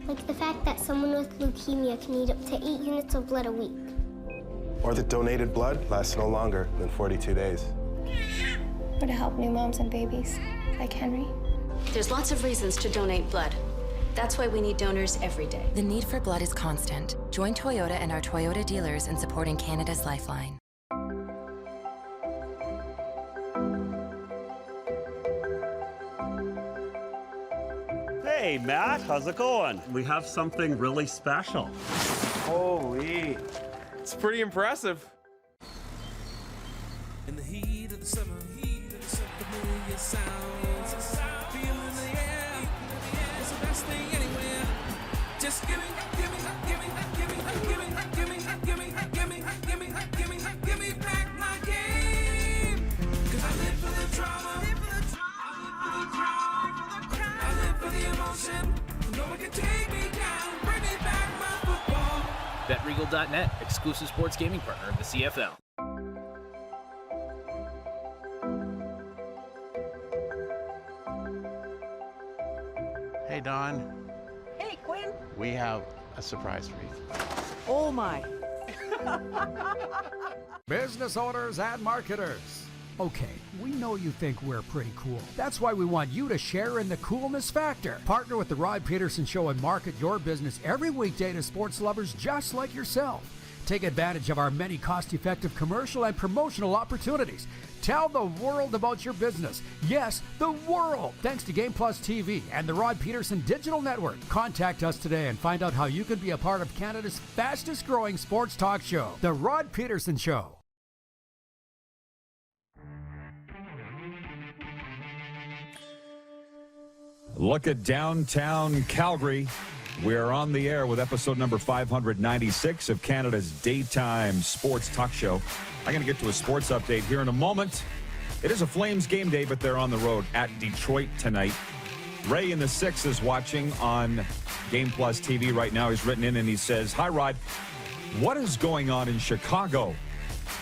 Like the fact that someone with leukemia can need up to 8 units of blood a week. Or that donated blood lasts no longer than 42 days. Or to help new moms and babies, like Henry. There's lots of reasons to donate blood. That's why we need donors every day. The need for blood is constant. Join Toyota and our Toyota dealers in supporting Canada's Lifeline. Hey, Matt, how's it going? We have something really special. Holy, it's pretty impressive. In the heat of the summer, familiar sounds, feeling the air, it's the best thing anywhere. Just give me back my game. 'Cause I live for the drama, I live for the emotion. No one can take me down, bring me back my football. BetRegal.net, exclusive sports gaming partner of the CFL. Hey, Don. Hey, Quinn. We have a surprise for you. Oh, my. Business owners and marketers. Okay, we know you think we're pretty cool. That's why we want you to share in the coolness factor. Partner with the Rod Pedersen Show and market your business every weekday to sports lovers just like yourself. Take advantage of our many cost-effective commercial and promotional opportunities. Tell the world about your business. Yes, the world. Thanks to Game Plus TV and the Rod Pedersen Digital Network. Contact us today and find out how you can be a part of Canada's fastest-growing sports talk show, The Rod Pedersen Show. Look at downtown Calgary. We're on the air with episode number 596 of Canada's daytime sports talk show. I'm going to get to a sports update here in a moment. It is a Flames game day, but they're on the road at Detroit tonight. Ray in the 6 is watching on Game Plus TV right now. He's written in and he says, "Hi, Rod. What is going on in Chicago?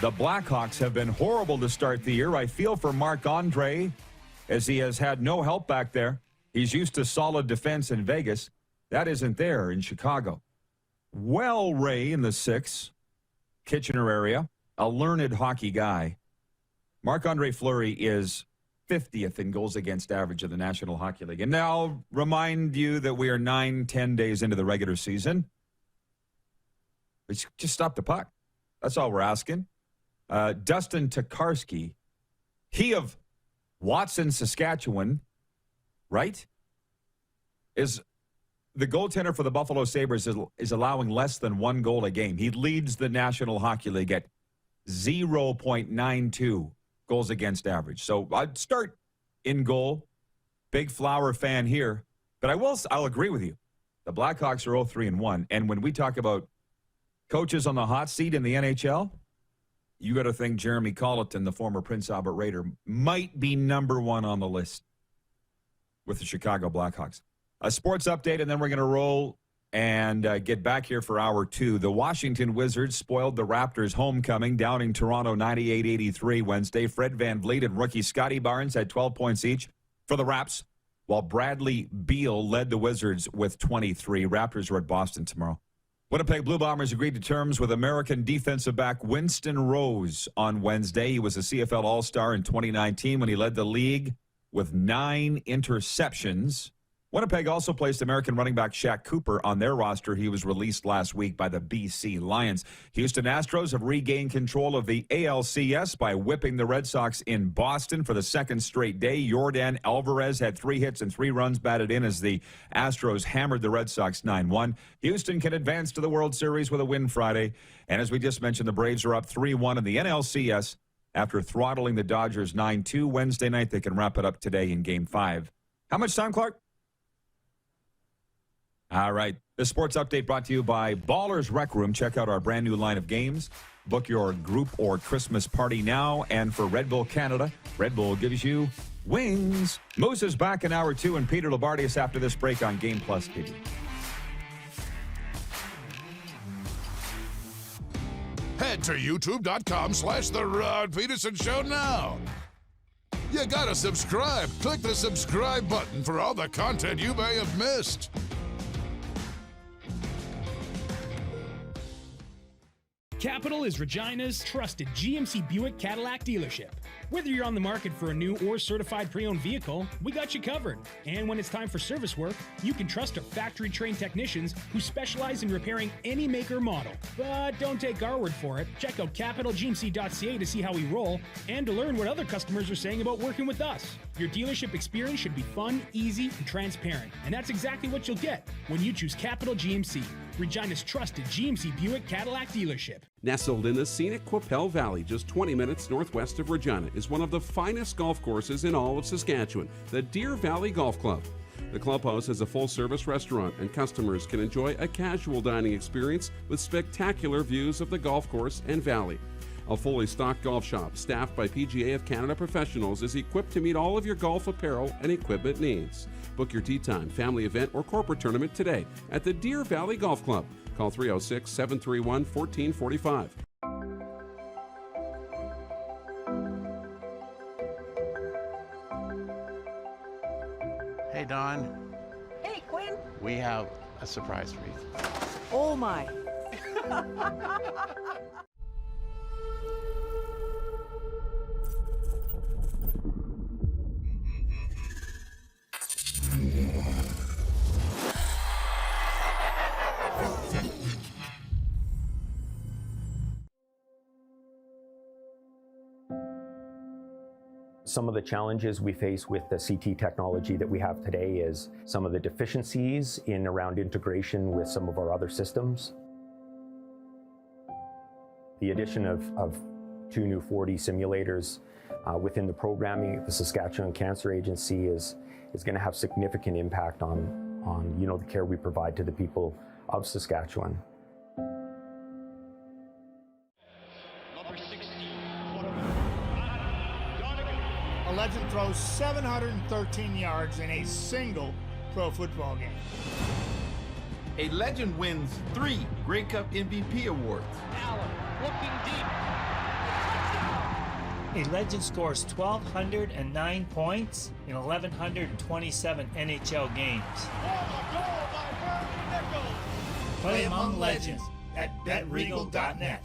The Blackhawks have been horrible to start the year. I feel for Marc-Andre as he has had no help back there. He's used to solid defense in Vegas. That isn't there in Chicago." Well, Ray in the 6, Kitchener area, a learned hockey guy. Marc-Andre Fleury is 50th in goals against average of the National Hockey League. And now I'll remind you that we are 9-10 days into the regular season. Just stop the puck. That's all we're asking. Dustin Tokarski, he of Watson, Saskatchewan, right, is the goaltender for the Buffalo Sabres is allowing less than 1 goal a game. He leads the National Hockey League at 0.92 goals against average. So I'd start in goal. Big Flower fan here. But I'll agree with you. The Blackhawks are 0-3-1. And when we talk about coaches on the hot seat in the NHL, you got to think Jeremy Colleton, the former Prince Albert Raider, might be number 1 on the list with the Chicago Blackhawks. A sports update, and then we're going to roll and get back here for hour 2. The Washington Wizards spoiled the Raptors' homecoming, downing Toronto 98-83 Wednesday. Fred VanVleet and rookie Scotty Barnes had 12 points each for the Raps, while Bradley Beal led the Wizards with 23. Raptors are at Boston tomorrow. Winnipeg Blue Bombers agreed to terms with American defensive back Winston Rose on Wednesday. He was a CFL All-Star in 2019 when he led the league with 9 interceptions. Winnipeg also placed American running back Shaq Cooper on their roster. He was released last week by the BC Lions. Houston Astros have regained control of the ALCS by whipping the Red Sox in Boston for the 2nd straight day. Yordan Alvarez had 3 hits and 3 runs batted in as the Astros hammered the Red Sox 9-1. Houston can advance to the World Series with a win Friday. And as we just mentioned, the Braves are up 3-1 in the NLCS after throttling the Dodgers 9-2 Wednesday night. They can wrap it up today in Game 5. How much time, Clark? All right. This sports update brought to you by Ballers Rec Room. Check out our brand new line of games. Book your group or Christmas party now. And for Red Bull Canada, Red Bull gives you wings. Moose is back in hour 2 and Peter Loubardias after this break on Game Plus TV. Head to youtube.com/The Rod Pedersen Show now. You gotta subscribe. Click the subscribe button for all the content you may have missed. Capital is Regina's trusted GMC Buick Cadillac dealership. Whether you're on the market for a new or certified pre-owned vehicle, we got you covered. And when it's time for service work, you can trust our factory-trained technicians who specialize in repairing any make or model. But don't take our word for it. Check out capitalgmc.ca to see how we roll and to learn what other customers are saying about working with us. Your dealership experience should be fun, easy, and transparent. And that's exactly what you'll get when you choose Capital GMC, Regina's trusted GMC Buick Cadillac dealership. Nestled in the scenic Qu'Appelle Valley, just 20 minutes northwest of Regina, is one of the finest golf courses in all of Saskatchewan, the Deer Valley Golf Club. The clubhouse has a full-service restaurant, and customers can enjoy a casual dining experience with spectacular views of the golf course and valley. A fully stocked golf shop, staffed by PGA of Canada professionals, is equipped to meet all of your golf apparel and equipment needs. Book your tee time, family event, or corporate tournament today at the Deer Valley Golf Club. Call 306-731-1445. Hey, Don. Hey, Quinn. We have a surprise for you. Oh, my. Some of the challenges we face with the CT technology that we have today is some of the deficiencies in around integration with some of our other systems. The addition of 2 new 4D simulators within the programming at the Saskatchewan Cancer Agency is going to have significant impact on the care we provide to the people of Saskatchewan. A legend throws 713 yards in a single pro football game. A legend wins 3 Grey Cup MVP awards. Allen looking deep. A legend scores 1,209 points in 1,127 NHL games. Play among legends at betregal.net.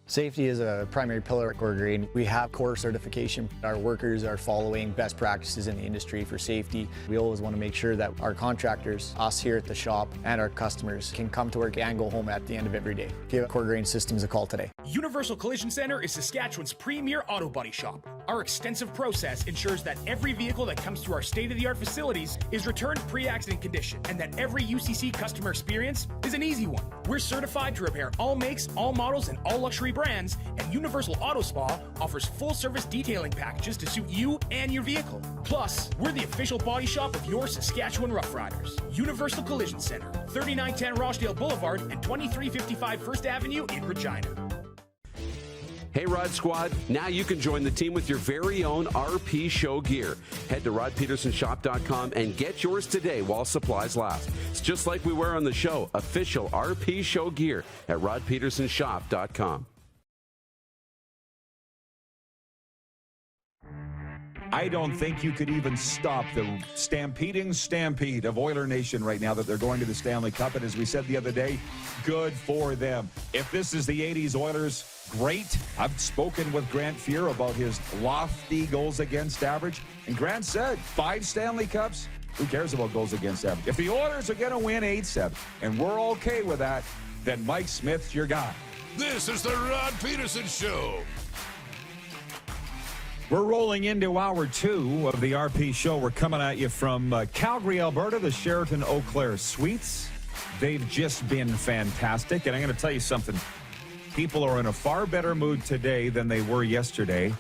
Safety is a primary pillar at Core Green. We have core certification. Our workers are following best practices in the industry for safety. We always want to make sure that our contractors, us here at the shop, and our customers can come to work and go home at the end of every day. Give Core Green Systems a call today. Universal Collision Center is Saskatchewan's premier auto body shop. Our extensive process ensures that every vehicle that comes through our state-of-the-art facilities is returned pre-accident condition, and that every UCC customer experience is an easy one. We're certified to repair all makes, all models, and all luxury brands, and Universal Auto Spa offers full-service detailing packages to suit you and your vehicle. Plus, we're the official body shop of your Saskatchewan Roughriders. Universal Collision Center, 3910 Rochdale Boulevard and 2355 First Avenue in Regina. Hey, Rod Squad, now you can join the team with your very own RP Show gear. Head to rodpedersenshop.com and get yours today while supplies last. It's just like we wear on the show, official RP Show gear at rodpedersenshop.com. I don't think you could even stop the stampeding stampede of Oiler Nation right now that they're going to the Stanley Cup. And as we said the other day, good for them. If this is the 80s Oilers, great. I've spoken with Grant Fuhr about his lofty goals against average. And Grant said 5 Stanley Cups. Who cares about goals against average? If the Oilers are going to win 8-7, and we're okay with that, then Mike Smith's your guy. This is the Rod Pedersen Show. We're rolling into hour 2 of the RP Show. We're coming at you from Calgary, Alberta, the Sheraton Eau Claire Suites. They've just been fantastic. And I'm going to tell you something. People are in a far better mood today than they were yesterday.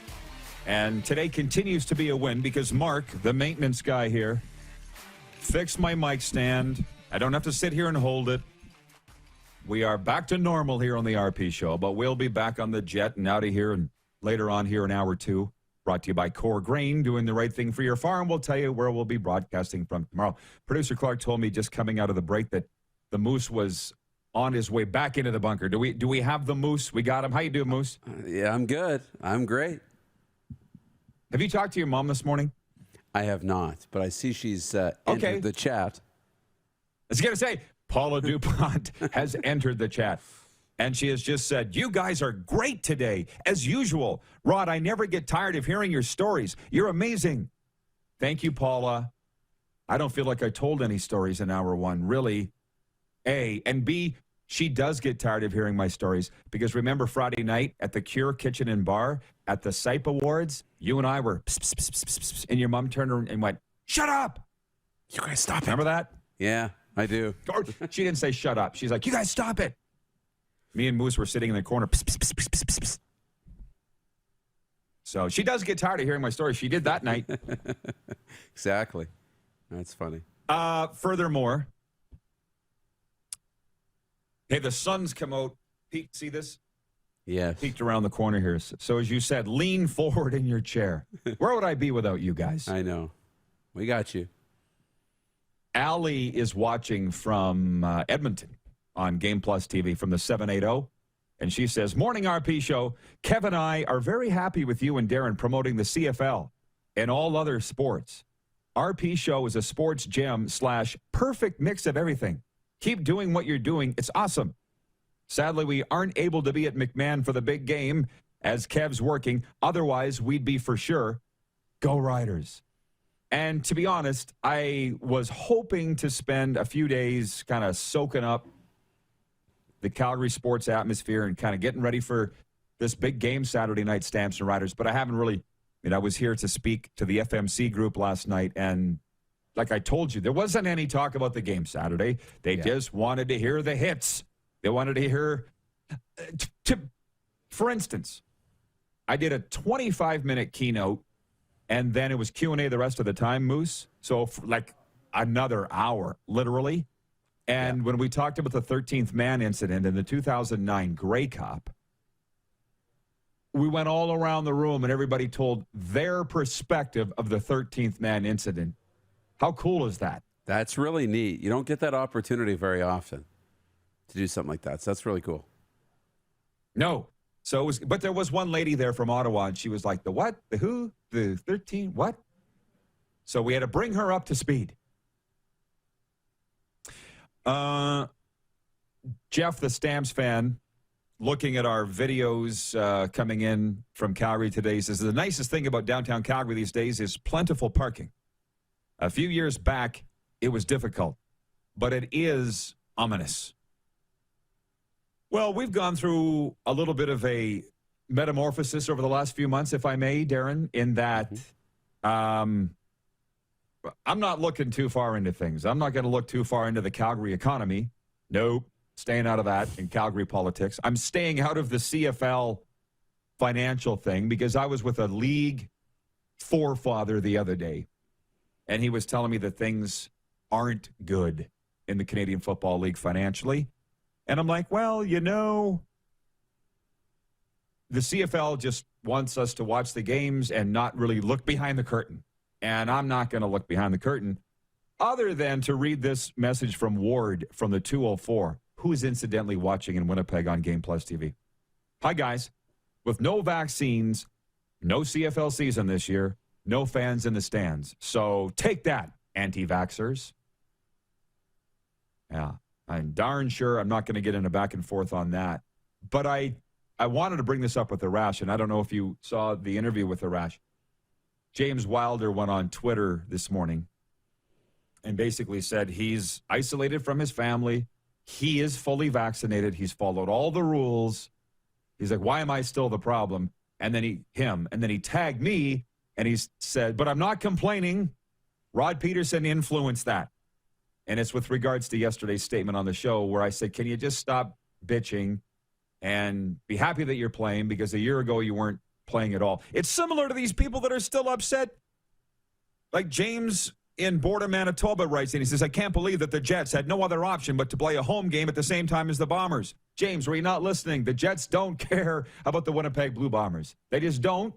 And today continues to be a win because Mark, the maintenance guy here, fixed my mic stand. I don't have to sit here and hold it. We are back to normal here on the RP Show, but we'll be back on the jet and out of here and later on here in hour 2. Brought to you by Core Grain, doing the right thing for your farm. We'll tell you where we'll be broadcasting from tomorrow. Producer Clark told me just coming out of the break that the Moose was on his way back into the bunker. Do we have the Moose? We got him. How you doing, Moose? Yeah, I'm good. I'm great. Have you talked to your mom this morning? I have not, but I see she's entered the chat. I was going to say, Paula Dupont has entered the chat. And she has just said, you guys are great today, as usual. Rod, I never get tired of hearing your stories. You're amazing. Thank you, Paula. I don't feel like I told any stories in hour 1, really. A. And B, she does get tired of hearing my stories. Because remember Friday night at the Cure Kitchen and Bar at the SIPE Awards? You and I were, pss, pss, pss, pss, pss, and your mom turned around and went, shut up. You guys stop it. Remember that? Yeah, I do. Or she didn't say shut up. She's like, you guys stop it. Me and Moose were sitting in the corner. Pss, pss, pss, pss, pss, pss. So she does get tired of hearing my story. She did that night. Exactly. That's funny. Furthermore, hey, the sun's come out. Pete, see this? Yeah. Peeked around the corner here. So as you said, lean forward in your chair. Where would I be without you guys? I know. We got you. Allie is watching from Edmonton on Game Plus TV from the 780. And she says, morning RP Show. Kev and I are very happy with you and Darren promoting the CFL and all other sports. RP Show is a sports gem / perfect mix of everything. Keep doing what you're doing. It's awesome. Sadly, we aren't able to be at McMahon for the big game as Kev's working. Otherwise, we'd be for sure. Go Riders. And to be honest, I was hoping to spend a few days kind of soaking up the Calgary sports atmosphere and kind of getting ready for this big game Saturday night, Stamps and Riders, but I haven't really And I was here to speak to the FMC group last night, and like I told you, there wasn't any talk about the game Saturday. They just wanted to hear the hits. They wanted to hear, for instance, I did a 25-minute keynote, and then it was Q&A the rest of the time, Moose. So for like another hour, literally. And when we talked about the 13th man incident in the 2009 Grey Cup, we went all around the room and everybody told their perspective of the 13th man incident. How cool is that? That's really neat. You don't get that opportunity very often to do something like that. So that's really cool. No. So it was, but there was one lady there from Ottawa, and she was like, the what? The who? The 13? What? So we had to bring her up to speed. Jeff, the Stamps fan, looking at our videos coming in from Calgary today, says the nicest thing about downtown Calgary these days is plentiful parking. A few years back, it was difficult, but it is ominous. Well, we've gone through a little bit of a metamorphosis over the last few months, if I may, Darren, in that I'm not looking too far into things. I'm not going to look too far into the Calgary economy. Nope. Staying out of that in Calgary politics. I'm staying out of the CFL financial thing because I was with a league forefather the other day, and he was telling me that things aren't good in the Canadian Football League financially. And I'm like, well, you know, the CFL just wants us to watch the games and not really look behind the curtain. And I'm not going to look behind the curtain other than to read this message from Ward from the 204, who is incidentally watching in Winnipeg on Game Plus TV. Hi, guys. With no vaccines, no CFL season this year, no fans in the stands. So take that, anti-vaxxers. Yeah, I'm darn sure I'm not going to get in a back and forth on that. But I wanted to bring this up with Arash, and I don't know if you saw the interview with Arash. James Wilder went on Twitter this morning and basically said he's isolated from his family. He is fully vaccinated. He's followed all the rules. He's like, why am I still the problem? And then he tagged me and he said, but I'm not complaining. Rod Pedersen influenced that. And it's with regards to yesterday's statement on the show where I said, can you just stop bitching and be happy that you're playing, because a year ago you weren't playing at all. It's similar to these people that are still upset. Like James in Border, Manitoba writes, and he says, I can't believe that the Jets had no other option but to play a home game at the same time as the Bombers. James, were you not listening? The Jets don't care about the Winnipeg Blue Bombers. They just don't.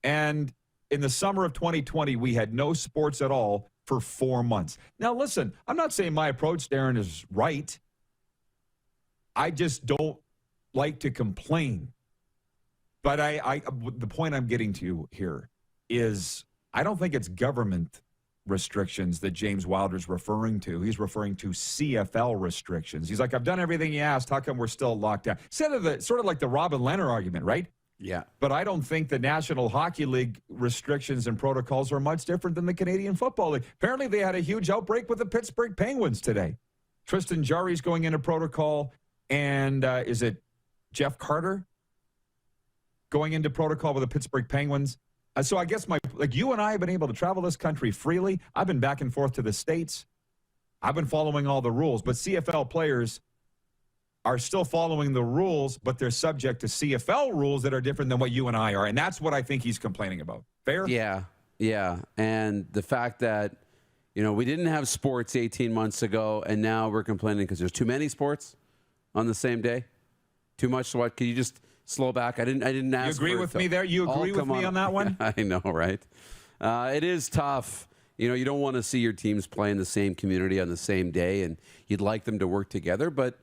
And in the summer of 2020, we had no sports at all for 4 months. Now, listen, I'm not saying my approach, Darren, is right. I just don't like to complain. But the point I'm getting to here is I don't think it's government restrictions that James Wilder's referring to. He's referring to CFL restrictions. He's like, I've done everything you asked. How come we're still locked down? Sort of like the Robin Leonard argument, right? Yeah. But I don't think the National Hockey League restrictions and protocols are much different than the Canadian Football League. Apparently, they had a huge outbreak with the Pittsburgh Penguins today. Tristan Jarry's going into protocol, and is it Jeff Carter going into protocol with the Pittsburgh Penguins? So I guess you and I have been able to travel this country freely. I've been back and forth to the States. I've been following all the rules, but CFL players are still following the rules, but they're subject to CFL rules that are different than what you and I are. And that's what I think he's complaining about. Fair? Yeah. And the fact that, we didn't have sports 18 months ago, and now we're complaining because there's too many sports on the same day. Too much. What? Can you just slow back? I didn't ask. You agree with me there? You agree with me on that one? I know, right? It is tough. You don't want to see your teams play in the same community on the same day, and you'd like them to work together, but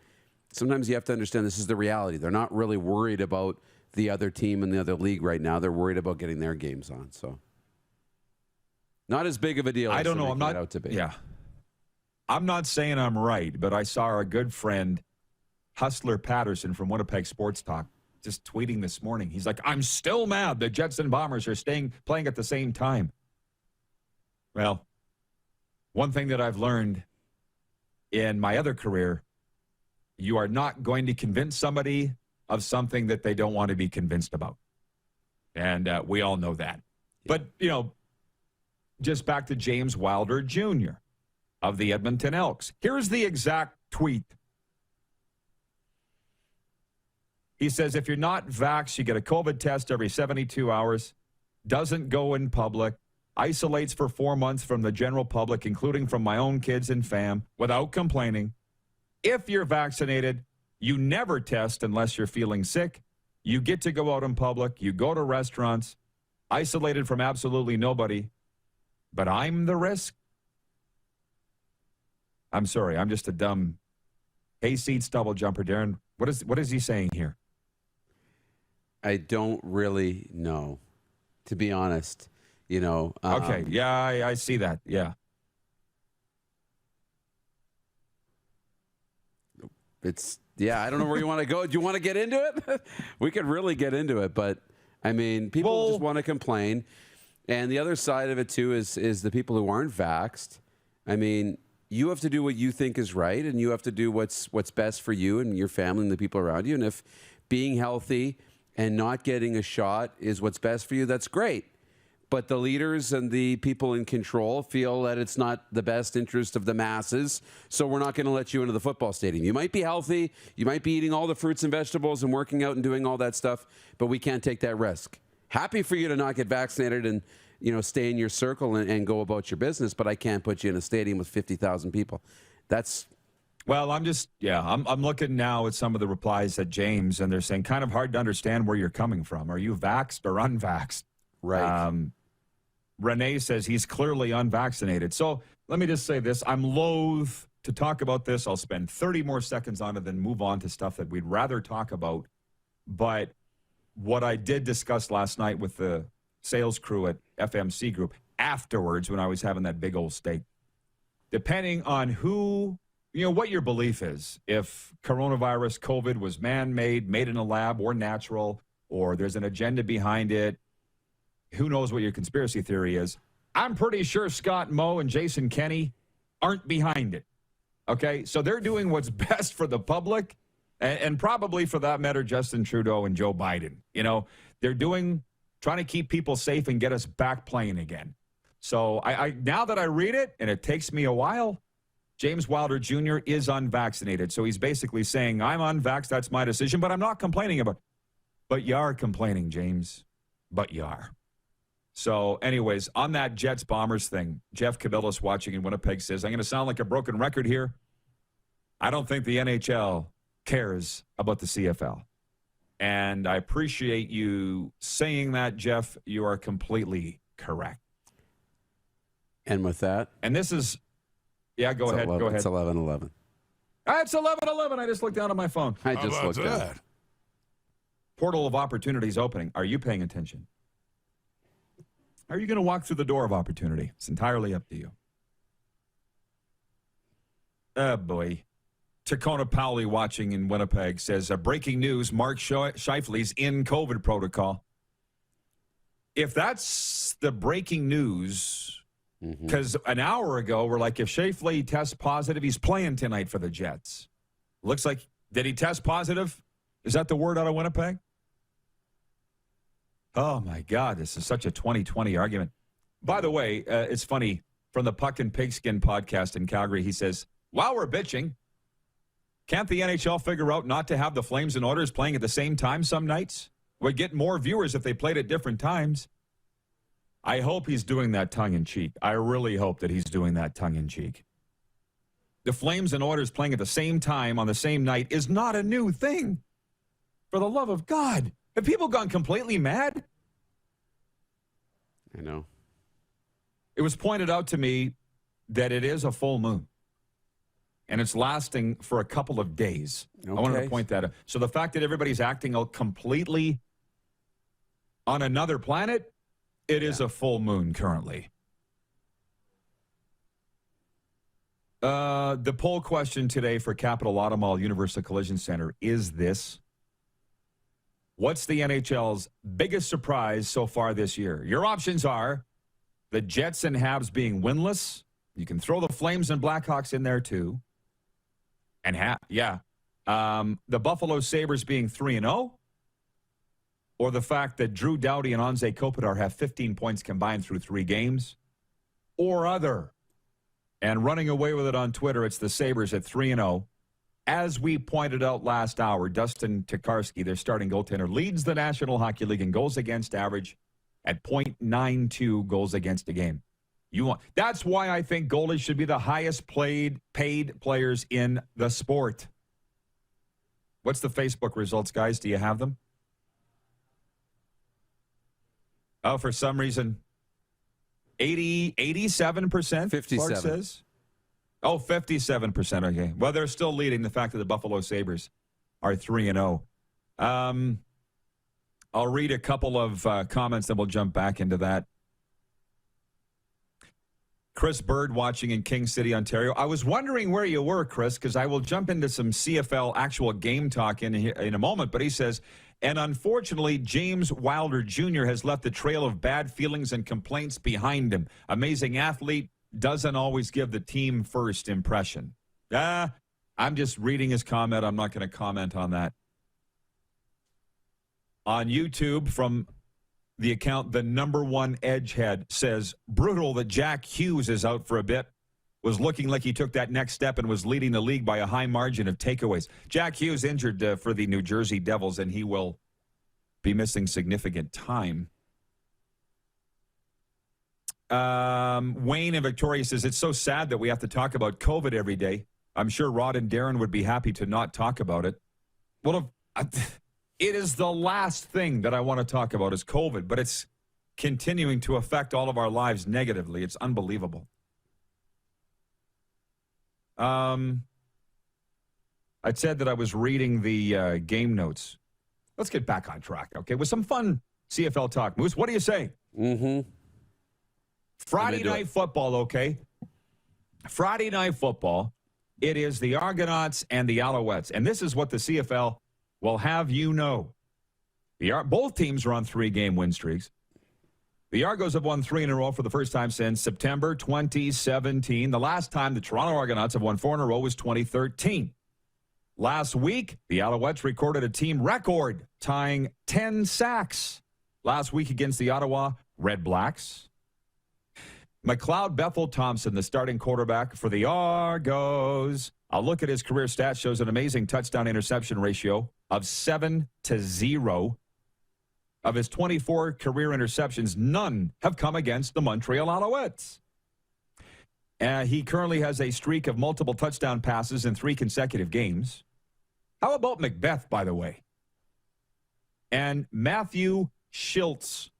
sometimes you have to understand this is the reality. They're not really worried about the other team in the other league right now. They're worried about getting their games on. So not as big of a deal. I don't know. I'm not out to be. Yeah. I'm not saying I'm right, but I saw our good friend Hustler Patterson from Winnipeg Sports Talk just tweeting this morning. He's like, I'm still mad the Jets and Bombers are playing at the same time. Well, one thing that I've learned in my other career, you are not going to convince somebody of something that they don't want to be convinced about. And we all know that. But, just back to James Wilder Jr. of the Edmonton Elks. Here's the exact tweet. He says, if you're not vaxxed, you get a COVID test every 72 hours, doesn't go in public, isolates for 4 months from the general public, including from my own kids and fam, without complaining. If you're vaccinated, you never test unless you're feeling sick. You get to go out in public. You go to restaurants, isolated from absolutely nobody. But I'm the risk? I'm sorry. I'm just a dumb hayseeds double jumper, Darren. What is he saying here? I don't really know, to be honest. Okay. Yeah, I see that. Yeah. I don't know where you want to go. Do you want to get into it? We could really get into it, but I mean, people just want to complain. And the other side of it too is the people who aren't vaxxed. I mean, you have to do what you think is right, and you have to do what's best for you and your family and the people around you. And if being healthy and not getting a shot is what's best for you, that's great. But the leaders and the people in control feel that it's not the best interest of the masses, so we're not going to let you into the football stadium. You might be healthy, you might be eating all the fruits and vegetables and working out and doing all that stuff, but we can't take that risk. Happy for you to not get vaccinated and stay in your circle and go about your business, but I can't put you in a stadium with 50,000 people. Well, I'm looking now at some of the replies at James, and they're saying kind of hard to understand where you're coming from. Are you vaxxed or unvaxxed? Right. Renee says he's clearly unvaccinated. So let me just say this. I'm loath to talk about this. I'll spend 30 more seconds on it, then move on to stuff that we'd rather talk about. But what I did discuss last night with the sales crew at FMC Group afterwards when I was having that big old steak, depending on what your belief is, if coronavirus, COVID was man-made, made in a lab or natural, or there's an agenda behind it, who knows what your conspiracy theory is. I'm pretty sure Scott Moe and Jason Kenney aren't behind it. Okay? So they're doing what's best for the public and probably for that matter, Justin Trudeau and Joe Biden. They're trying to keep people safe and get us back playing again. So I now that I read it, and it takes me a while, James Wilder Jr. is unvaccinated. So he's basically saying, I'm unvaxxed, that's my decision, but I'm not complaining about it. But you are complaining, James. But you are. So anyways, on that Jets-Bombers thing, Jeff Cabillas watching in Winnipeg says, I'm going to sound like a broken record here. I don't think the NHL cares about the CFL. And I appreciate you saying that, Jeff. You are completely correct. And with that? And this is, go ahead. Go ahead. It's 11:11. It's 11:11. I just looked down at my phone. I just looked down. Portal of opportunities opening. Are you paying attention? Are you going to walk through the door of opportunity? It's entirely up to you. Oh, boy. Tacona Powley watching in Winnipeg says, breaking news, Mark Scheifele's in COVID protocol. If that's the breaking news, because an hour ago, we're like, if Scheifele tests positive, he's playing tonight for the Jets. Looks like, did he test positive? Is that the word out of Winnipeg? Oh, my God, this is such a 2020 argument. By the way, it's funny, from the Puck and Pigskin podcast in Calgary, he says, while we're bitching, can't the NHL figure out not to have the Flames and Oilers playing at the same time some nights? We'd get more viewers if they played at different times. I hope he's doing that tongue-in-cheek. I really hope that he's doing that tongue-in-cheek. The Flames and Oilers playing at the same time on the same night is not a new thing. For the love of God. Have people gone completely mad? I know. It was pointed out to me that it is a full moon. And it's lasting for a couple of days. Okay. I wanted to point that out. So the fact that everybody's acting out completely on another planet, it is a full moon currently. The poll question today for Capital Auto Mall Universal Collision Center is this. What's the NHL's biggest surprise so far this year? Your options are the Jets and Habs being winless. You can throw the Flames and Blackhawks in there too. And the Buffalo Sabres being 3-0. or the fact that Drew Doughty and Anze Kopitar have 15 points combined through 3 games, or other. And running away with it on Twitter, it's the Sabres at 3-0. As we pointed out last hour, Dustin Tokarski, their starting goaltender, leads the National Hockey League in goals against average at .92 goals against a game. That's why I think goalies should be the highest paid players in the sport. What's the Facebook results, guys? Do you have them? Oh, for some reason, 87%? 57. Clark says. Oh, 57%. Okay. Well, they're still leading the fact that the Buffalo Sabres are 3-0. I'll read a couple of comments, then we'll jump back into that. Chris Bird watching in King City, Ontario. I was wondering where you were, Chris, because I will jump into some CFL actual game talk in a moment. But he says, and unfortunately, James Wilder Jr. has left a trail of bad feelings and complaints behind him. Amazing athlete, doesn't always give the team first impression. I'm just reading his comment. I'm not going to comment on that. On YouTube from the account, the number one Edgehead says, brutal that Jack Hughes is out for a bit. Was looking like he took that next step and was leading the league by a high margin of takeaways. Jack Hughes injured for the New Jersey Devils, and he will be missing significant time. Wayne in Victoria says, it's so sad that we have to talk about COVID every day. I'm sure Rod and Darren would be happy to not talk about it. Well, it is the last thing that I want to talk about is COVID, but it's continuing to affect all of our lives negatively. It's unbelievable. I said that I was reading the game notes. Let's get back on track, okay, with some fun CFL talk. Moose, what do you say? Mm-hmm. Friday night football, okay? Friday night football, it is the Argonauts and the Alouettes. And this is what the CFL will have you know. Both teams are on 3-game win streaks. The Argos have won 3 in a row for the first time since September 2017. The last time the Toronto Argonauts have won 4 in a row was 2013. Last week, the Alouettes recorded a team record, tying 10 sacks last week against the Ottawa Red Blacks. McLeod Bethel Thompson, the starting quarterback for the Argos. A look at his career stats shows an amazing touchdown-interception ratio of 7-0. Of his 24 career interceptions, none have come against the Montreal Alouettes. He currently has a streak of multiple touchdown passes in 3 consecutive games. How about Macbeth, by the way? And Matthew Schiltz,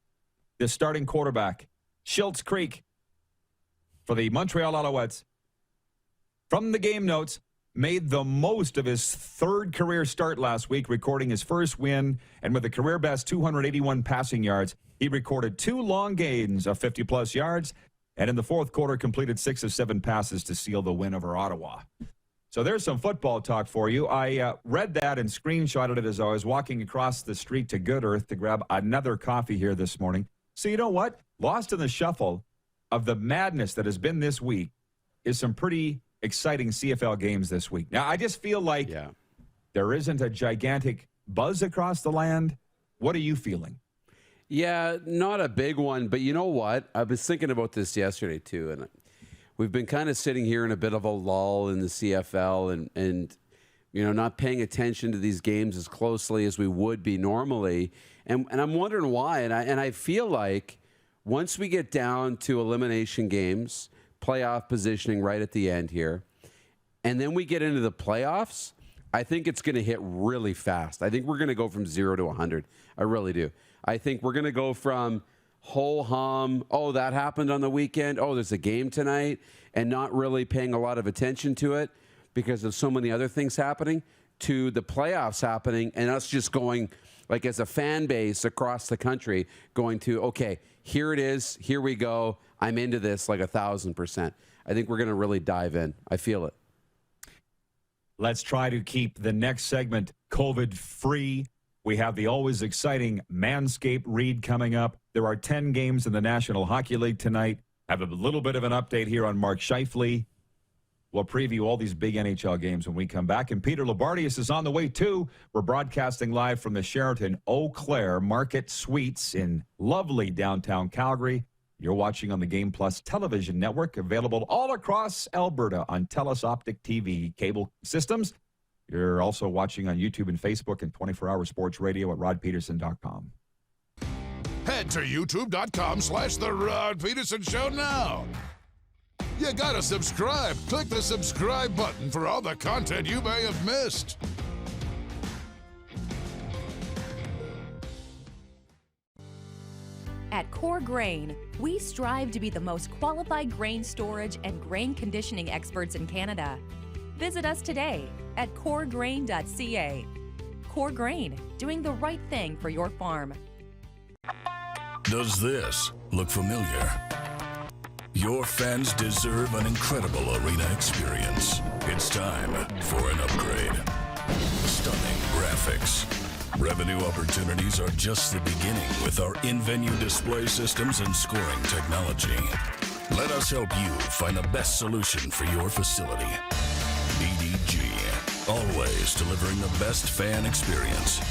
the starting quarterback, Schiltz Creek for the Montreal Alouettes, from the game notes, made the most of his 3rd career start last week, recording his first win, and with a career-best 281 passing yards, he recorded 2 long gains of 50-plus yards, and in the 4th quarter completed 6 of 7 passes to seal the win over Ottawa. So there's some football talk for you. I read that and screenshotted it as I was walking across the street to Good Earth to grab another coffee here this morning. So you know what? Lost in the shuffle of the madness that has been this week is some pretty exciting CFL games this week. Now, I just feel like there isn't a gigantic buzz across the land. What are you feeling? Yeah, not a big one, but you know what? I was thinking about this yesterday, too, and we've been kind of sitting here in a bit of a lull in the CFL and you know, not paying attention to these games as closely as we would be normally. And I'm wondering why. And I feel like once we get down to elimination games, playoff positioning right at the end here, and then we get into the playoffs, I think it's going to hit really fast. I think we're going to go from 0 to 100. I really do. I think we're going to go from ho-hum, oh, that happened on the weekend, oh, there's a game tonight, and not really paying a lot of attention to it because of so many other things happening, to the playoffs happening and us just going, like as a fan base across the country, going to, okay, here it is, here we go, I'm into this like 1,000%. I think we're going to really dive in. I feel it. Let's try to keep the next segment COVID-free. We have the always exciting Manscaped read coming up. There are 10 games in the National Hockey League tonight. I have a little bit of an update here on Mark Scheifele. We'll preview all these big NHL games when we come back. And Peter Loubardias is on the way, too. We're broadcasting live from the Sheraton Eau Claire Market Suites in lovely downtown Calgary. You're watching on the Game Plus television network, available all across Alberta on TELUS Optic TV cable systems. You're also watching on YouTube and Facebook and 24-hour sports radio at rodpedersen.com. Head to youtube.com/The Rod Pedersen Show now. You gotta subscribe. Click the subscribe button for all the content you may have missed. At Core Grain, we strive to be the most qualified grain storage and grain conditioning experts in Canada. Visit us today at coregrain.ca. Core Grain, doing the right thing for your farm. Does this look familiar? Your fans deserve an incredible arena experience. It's time for an upgrade. Stunning graphics. Revenue opportunities are just the beginning with our in-venue display systems and scoring technology. Let us help you find the best solution for your facility. BDG, always delivering the best fan experience.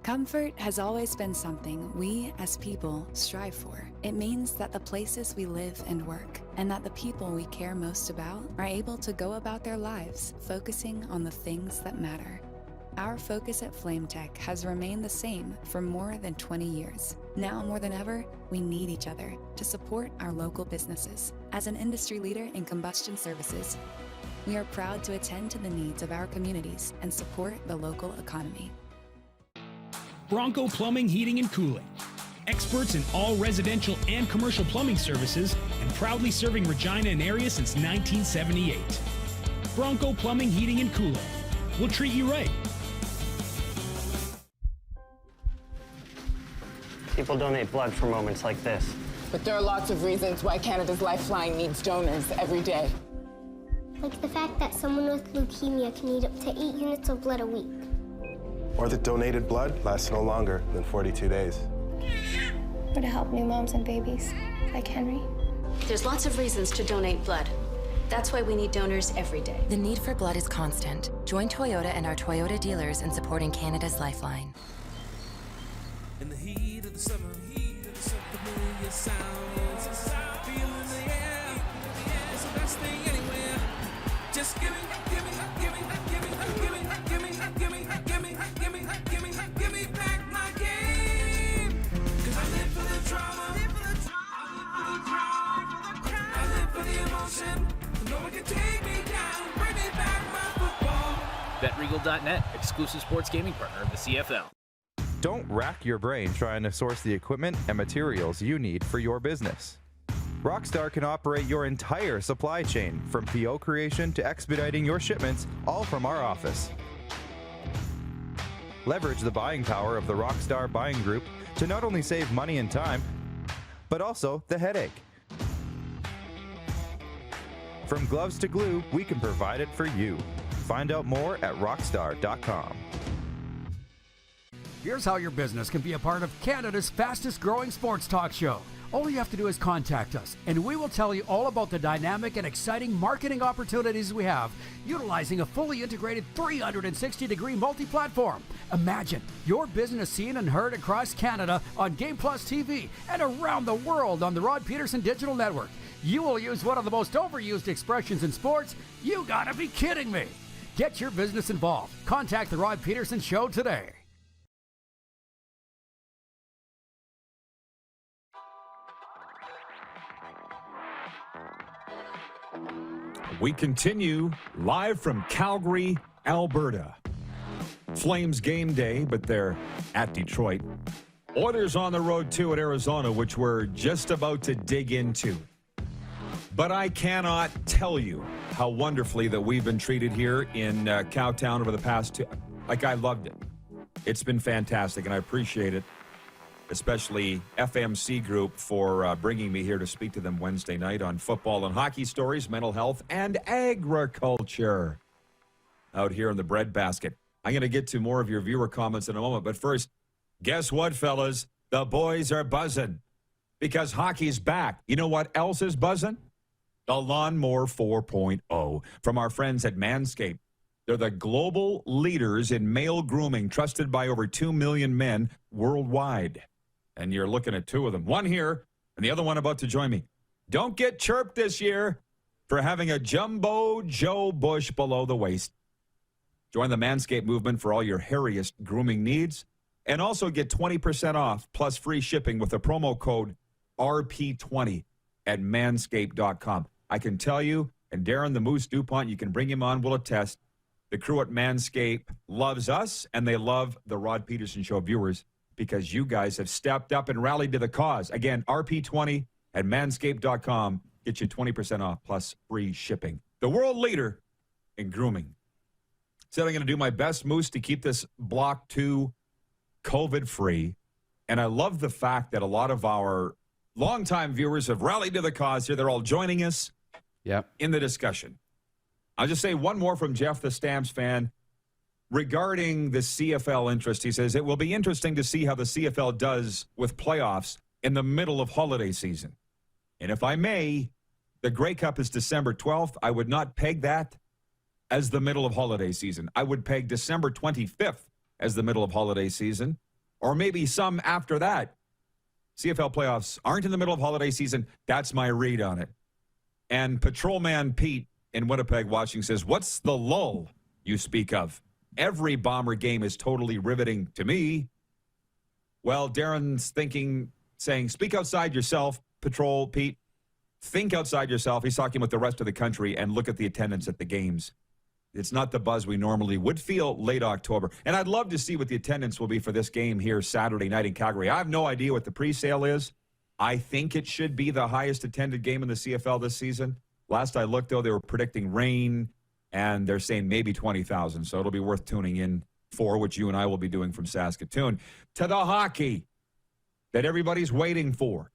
Comfort has always been something we, as people, strive for. It means that the places we live and work, and that the people we care most about, are able to go about their lives focusing on the things that matter. Our focus at FlameTech has remained the same for more than 20 years. Now more than ever, we need each other to support our local businesses. As an industry leader in combustion services, we are proud to attend to the needs of our communities and support the local economy. Bronco Plumbing, Heating, and Cooling. Experts in all residential and commercial plumbing services and proudly serving Regina and area since 1978. Bronco Plumbing, Heating, and Cooling. We'll treat you right. People donate blood for moments like this. But there are lots of reasons why Canada's Lifeline needs donors every day. Like the fact that someone with leukemia can need up to 8 units of blood a week. Or that donated blood lasts no longer than 42 days. Or to help new moms and babies, like Henry. There's lots of reasons to donate blood. That's why we need donors every day. The need for blood is constant. Join Toyota and our Toyota dealers in supporting Canada's Lifeline. In the heat of the summer, familiar sounds. Feeling the air, it's the best thing anywhere. Just give me back my game. 'Cause I live for the drama. I live for the emotion. No one can take me down. Bring me back my football. BetRegal.net, exclusive sports gaming partner of the CFL. Don't rack your brain trying to source the equipment and materials you need for your business. Rockstar can operate your entire supply chain, from PO creation to expediting your shipments, all from our office. Leverage the buying power of the Rockstar Buying Group to not only save money and time, but also the headache. From gloves to glue, we can provide it for you. Find out more at rockstar.com. Here's how your business can be a part of Canada's fastest growing sports talk show. All you have to do is contact us, and we will tell you all about the dynamic and exciting marketing opportunities we have, utilizing a fully integrated 360-degree multi-platform. Imagine your business seen and heard across Canada on Game Plus TV and around the world on the Rod Pedersen Digital Network. You will use one of the most overused expressions in sports. You gotta be kidding me. Get your business involved. Contact the Rod Pedersen Show today. We continue live from Calgary, Alberta. Flames game day, but they're at Detroit. Oilers on the road, too, at Arizona, which we're just about to dig into. But I cannot tell you how wonderfully that we've been treated here in Cowtown over the past two. Like, I loved it. It's been fantastic, and I appreciate it, especially FMC Group for bringing me here to speak to them Wednesday night on football and hockey stories, mental health, and agriculture out here in the breadbasket. I'm going to get to more of your viewer comments in a moment, but first, guess what, fellas? The boys are buzzing because hockey's back. You know what else is buzzing? The Lawnmower 4.0 from our friends at Manscaped. They're the global leaders in male grooming, trusted by over 2 million men worldwide. And you're looking at two of them. One here and the other one about to join me. Don't get chirped this year for having a jumbo Joe Bush below the waist. Join the Manscaped movement for all your hairiest grooming needs. And also get 20% off plus free shipping with the promo code RP20 at manscaped.com. I can tell you, and Darren the Moose Dupont, you can bring him on, will attest. The crew at Manscaped loves us, and they love the Rod Pedersen Show viewers because you guys have stepped up and rallied to the cause. Again, RP20 at manscaped.com. Get you 20% off plus free shipping. The world leader in grooming. Said I'm going to do my best, Moose, to keep this Block 2 COVID-free. And I love the fact that a lot of our longtime viewers have rallied to the cause here. They're all joining us in the discussion. I'll just say one more from Jeff, the Stamps fan. Regarding the CFL interest, he says, it will be interesting to see how the CFL does with playoffs in the middle of holiday season. And if I may, the Grey Cup is December 12th. I would not peg that as the middle of holiday season. I would peg December 25th as the middle of holiday season, or maybe some after that. CFL playoffs aren't in the middle of holiday season. That's my read on it. And Patrolman Pete in Winnipeg watching says, what's the lull you speak of? Every Bomber game is totally riveting to me. Well, Darren's saying, speak outside yourself, Patrol Pete. Think outside yourself. He's talking about the rest of the country and look at the attendance at the games. It's not the buzz we normally would feel late October. And I'd love to see what the attendance will be for this game here Saturday night in Calgary. I have no idea what the presale is. I think it should be the highest attended game in the CFL this season. Last I looked, though, they were predicting rain, and they're saying maybe 20,000. So it'll be worth tuning in for, which you and I will be doing from Saskatoon. To the hockey that everybody's waiting for.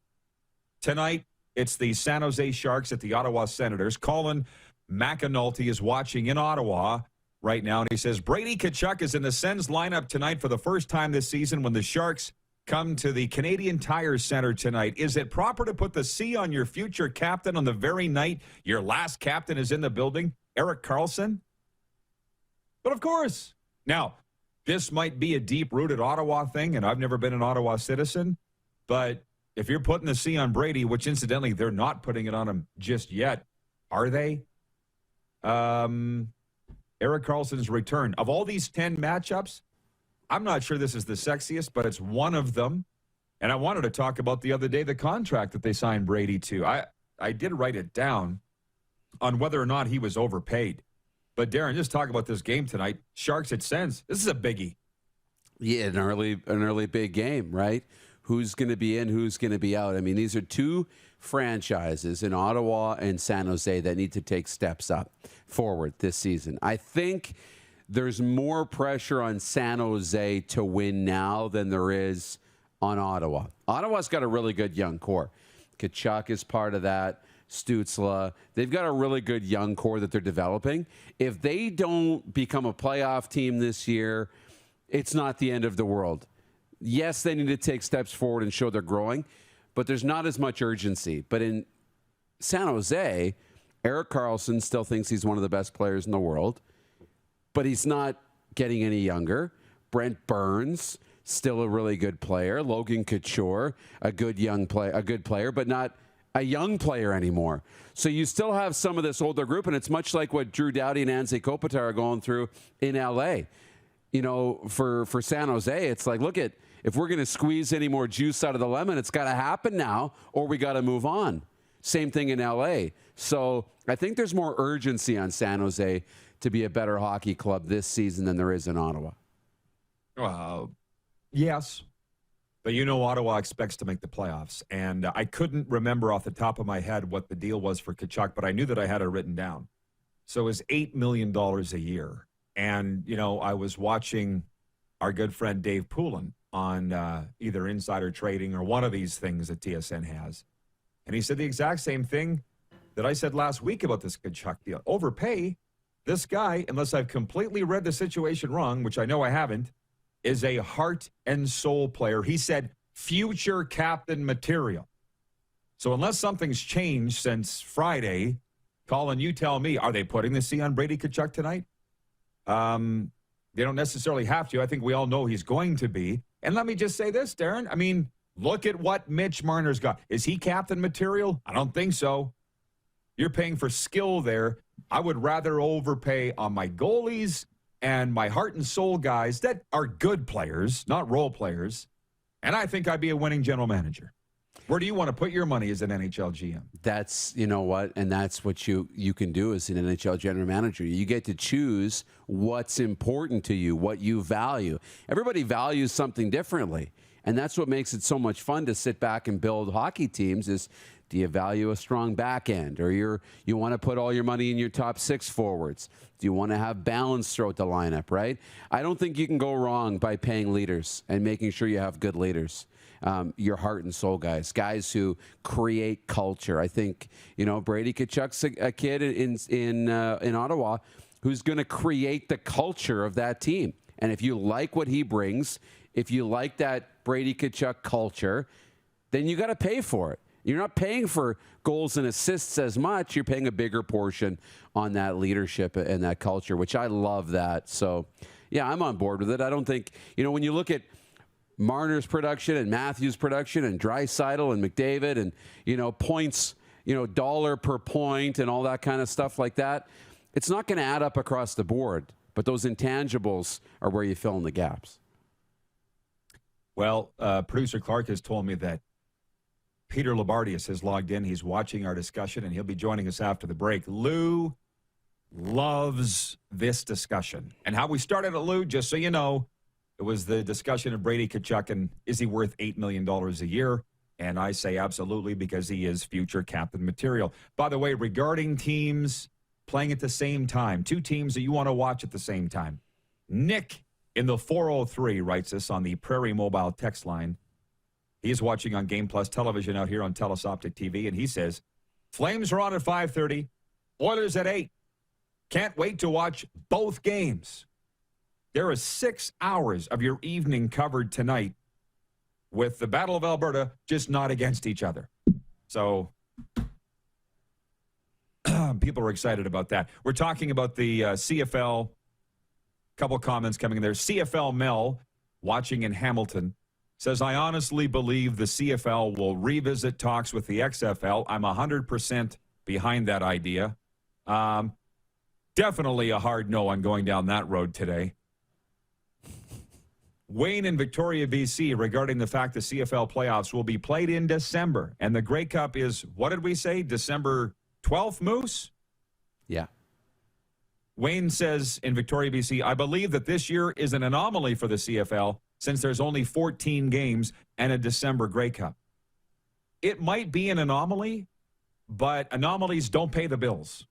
Tonight, it's the San Jose Sharks at the Ottawa Senators. Colin McAnulty is watching in Ottawa right now, and he says Brady Tkachuk is in the Sens lineup tonight for the first time this season when the Sharks come to the Canadian Tire Center tonight. Is it proper to put the C on your future captain on the very night your last captain is in the building, Erik Karlsson? But of course. Now, this might be a deep-rooted Ottawa thing, and I've never been an Ottawa citizen, but if you're putting the C on Brady, which incidentally they're not putting it on him just yet, are they? Erik Karlsson's return. Of all these 10 matchups, I'm not sure this is the sexiest, but it's one of them. And I wanted to talk about the other day the contract that they signed Brady to. I did write it down on whether or not he was overpaid. But Darren, just talk about this game tonight. Sharks at Sens. This is a biggie. Yeah, an early big game, right? Who's going to be in, who's going to be out. I mean, these are two franchises in Ottawa and San Jose that need to take steps up forward this season. I think there's more pressure on San Jose to win now than there is on Ottawa. Ottawa's got a really good young core. Tkachuk is part of that. Stützle. They've got a really good young core that they're developing. If they don't become a playoff team this year, it's not the end of the world. Yes, they need to take steps forward and show they're growing, but there's not as much urgency. But in San Jose, Erik Karlsson still thinks he's one of the best players in the world, but he's not getting any younger. Brent Burns, still a really good player. Logan Couture, a good player, but not a young player anymore. So you still have some of this older group, and it's much like what Drew Doughty and Anze Kopitar are going through in L.A. You know, for San Jose, it's like, look at, if we're going to squeeze any more juice out of the lemon, it's got to happen now, or we got to move on. Same thing in L.A. So I think there's more urgency on San Jose to be a better hockey club this season than there is in Ottawa. Yes. But you know Ottawa expects to make the playoffs. And I couldn't remember off the top of my head what the deal was for Tkachuk, but I knew that I had it written down. So it was $8 million a year. And, you know, I was watching our good friend Dave Poulin on either Insider Trading or one of these things that TSN has. And he said the exact same thing that I said last week about this Tkachuk deal. Overpay this guy, unless I've completely read the situation wrong, which I know I haven't, is a heart and soul player. He said future captain material. So unless something's changed since Friday, Colin, you tell me, are they putting the C on Brady Tkachuk tonight? They don't necessarily have to. I think we all know he's going to be. And let me just say this, Darren. I mean, look at what Mitch Marner's got. Is he captain material? I don't think so. You're paying for skill there. I would rather overpay on my goalies and my heart and soul guys that are good players, not role players. And I think I'd be a winning general manager. Where do you want to put your money as an NHL GM? That's, you know what, and that's what you can do as an NHL general manager. You get to choose what's important to you, what you value. Everybody values something differently, and that's what makes it so much fun to sit back and build hockey teams is, do you value a strong back end, or you want to put all your money in your top 6 forwards? Do you want to have balance throughout the lineup, right? I don't think you can go wrong by paying leaders and making sure you have good leaders. Your heart and soul guys who create culture. I think, Brady Tkachuk's a kid in Ottawa who's going to create the culture of that team. And if you like what he brings, if you like that Brady Tkachuk culture, then you got to pay for it. You're not paying for goals and assists as much. You're paying a bigger portion on that leadership and that culture, which I love that. So, yeah, I'm on board with it. I don't think, when you look at Marner's production and Matthews' production and Draisaitl and McDavid and, points, dollar per point and all that kind of stuff like that, it's not going to add up across the board. But those intangibles are where you fill in the gaps. Well, producer Clark has told me that Peter Loubardias has logged in. He's watching our discussion, and he'll be joining us after the break. Lou loves this discussion. And how we started it, Lou, just so you know, it was the discussion of Brady Tkachuk and is he worth $8 million a year? And I say absolutely, because he is future captain material. By the way, regarding teams playing at the same time, 2 teams that you want to watch at the same time. Nick in the 403 writes us on the Prairie Mobile text line. He is watching on Game Plus television out here on Telus Optic TV, and he says, Flames are on at 5:30, Oilers at 8. Can't wait to watch both games. There is 6 hours of your evening covered tonight with the Battle of Alberta, just not against each other. So people are excited about that. We're talking about the CFL. Couple comments coming in there. CFL Mel, watching in Hamilton, says, I honestly believe the CFL will revisit talks with the XFL. I'm 100% behind that idea. Definitely a hard no on going down that road today. Wayne in Victoria, BC, regarding the fact the CFL playoffs will be played in December. And the Grey Cup is, what did we say, December 12th, Moose? Yeah. Wayne says in Victoria, BC, I believe that this year is an anomaly for the CFL since there's only 14 games and a December Grey Cup. It might be an anomaly, but anomalies don't pay the bills.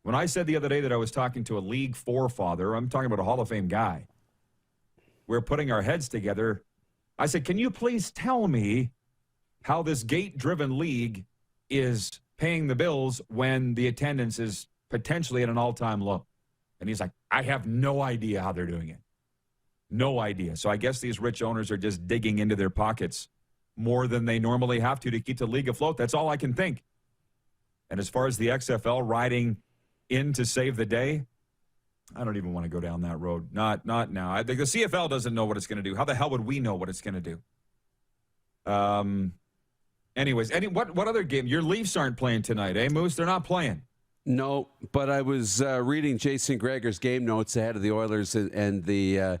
When I said the other day that I was talking to a League forefather, I'm talking about a Hall of Fame guy. We're putting our heads together. I said, can you please tell me how this gate-driven league is paying the bills when the attendance is potentially at an all-time low? And he's like, I have no idea how they're doing it. No idea. So I guess these rich owners are just digging into their pockets more than they normally have to keep the league afloat. That's all I can think. And as far as the XFL riding in to save the day, I don't even want to go down that road. Not now. I think the CFL doesn't know what it's going to do. How the hell would we know what it's going to do? Anyways, what other game? Your Leafs aren't playing tonight, eh, Moose? They're not playing. No, but I was reading Jason Greger's game notes ahead of the Oilers and the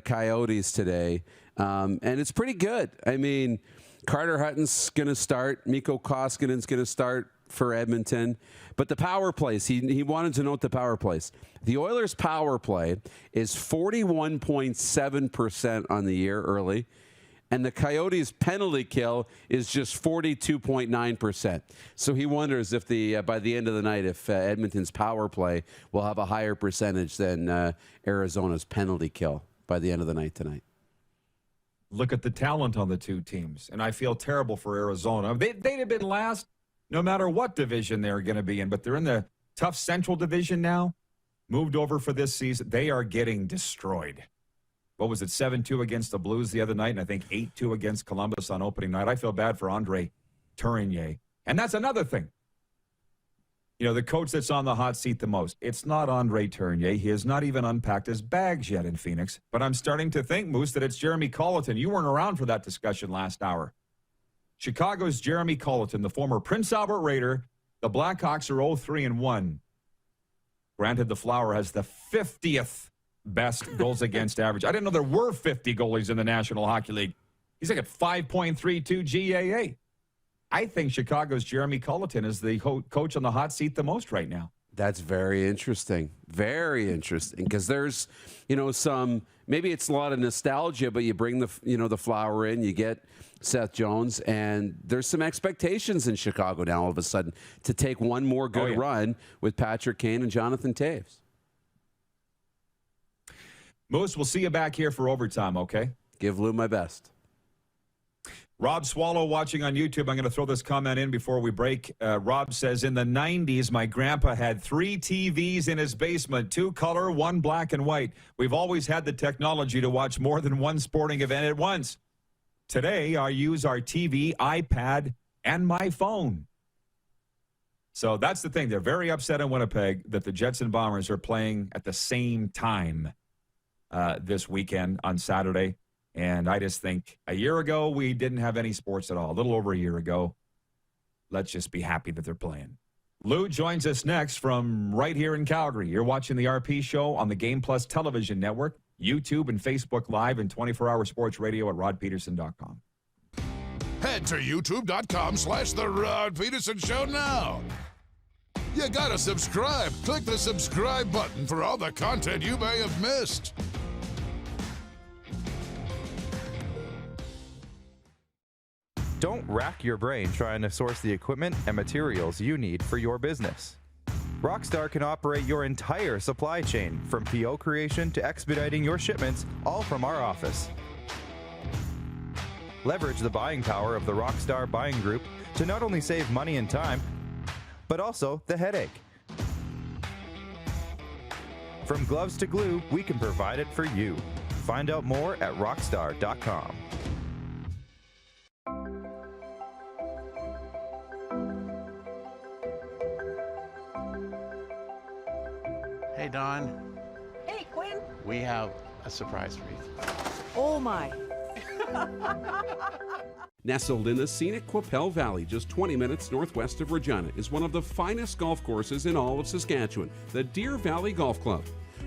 Coyotes today, and it's pretty good. I mean, Carter Hutton's going to start. Mikko Koskinen's going to start for Edmonton. But the power plays, he wanted to note the power plays. The Oilers' power play is 41.7% on the year early, and the Coyotes' penalty kill is just 42.9%. So he wonders if by the end of the night, if Edmonton's power play will have a higher percentage than Arizona's penalty kill by the end of the night tonight. Look at the talent on the 2 teams, and I feel terrible for Arizona. They'd have been last no matter what division they're going to be in, but they're in the tough Central Division now, moved over for this season. They are getting destroyed. What was it, 7-2 against the Blues the other night, and I think 8-2 against Columbus on opening night. I feel bad for Andre Tourigny. And that's another thing. You know, the coach that's on the hot seat the most, it's not Andre Tournier. He has not even unpacked his bags yet in Phoenix. But I'm starting to think, Moose, that it's Jeremy Colleton. You weren't around for that discussion last hour. Chicago's Jeremy Colleton, the former Prince Albert Raider. The Blackhawks are 0-3-1. Granted, the Flower has the 50th best goals against average. I didn't know there were 50 goalies in the National Hockey League. He's like at 5.32 GAA. I think Chicago's Jeremy Colleton is the coach on the hot seat the most right now. That's very interesting. Very interesting. Because there's, some, maybe it's a lot of nostalgia, but you bring the Flower in, you get Seth Jones, and there's some expectations in Chicago now all of a sudden to take one more good run with Patrick Kane and Jonathan Toews. Moose, we'll see you back here for overtime, okay? Give Lou my best. Rob Swallow watching on YouTube. I'm going to throw this comment in before we break. Rob says, in the 90s, my grandpa had 3 TVs in his basement, 2 color, 1 black and white. We've always had the technology to watch more than one sporting event at once. Today, I use our TV, iPad, and my phone. So that's the thing. They're very upset in Winnipeg that the Jets and Bombers are playing at the same time this weekend on Saturday. And I just think a year ago, we didn't have any sports at all. A little over a year ago. Let's just be happy that they're playing. Lou joins us next from right here in Calgary. You're watching the RP Show on the Game Plus television network, YouTube and Facebook Live, and 24-hour sports radio at rodpedersen.com. Head to youtube.com/The Rod Pedersen Show now. You gotta subscribe. Click the subscribe button for all the content you may have missed. Don't rack your brain trying to source the equipment and materials you need for your business. Rockstar can operate your entire supply chain, from PO creation to expediting your shipments, all from our office. Leverage the buying power of the Rockstar buying group to not only save money and time, but also the headache. From gloves to glue, we can provide it for you. Find out more at rockstar.com. Hey, Don. Hey, Quinn. We have a surprise for you. Oh, my. Nestled in the scenic Qu'Appelle Valley, just 20 minutes northwest of Regina, is one of the finest golf courses in all of Saskatchewan, the Deer Valley Golf Club.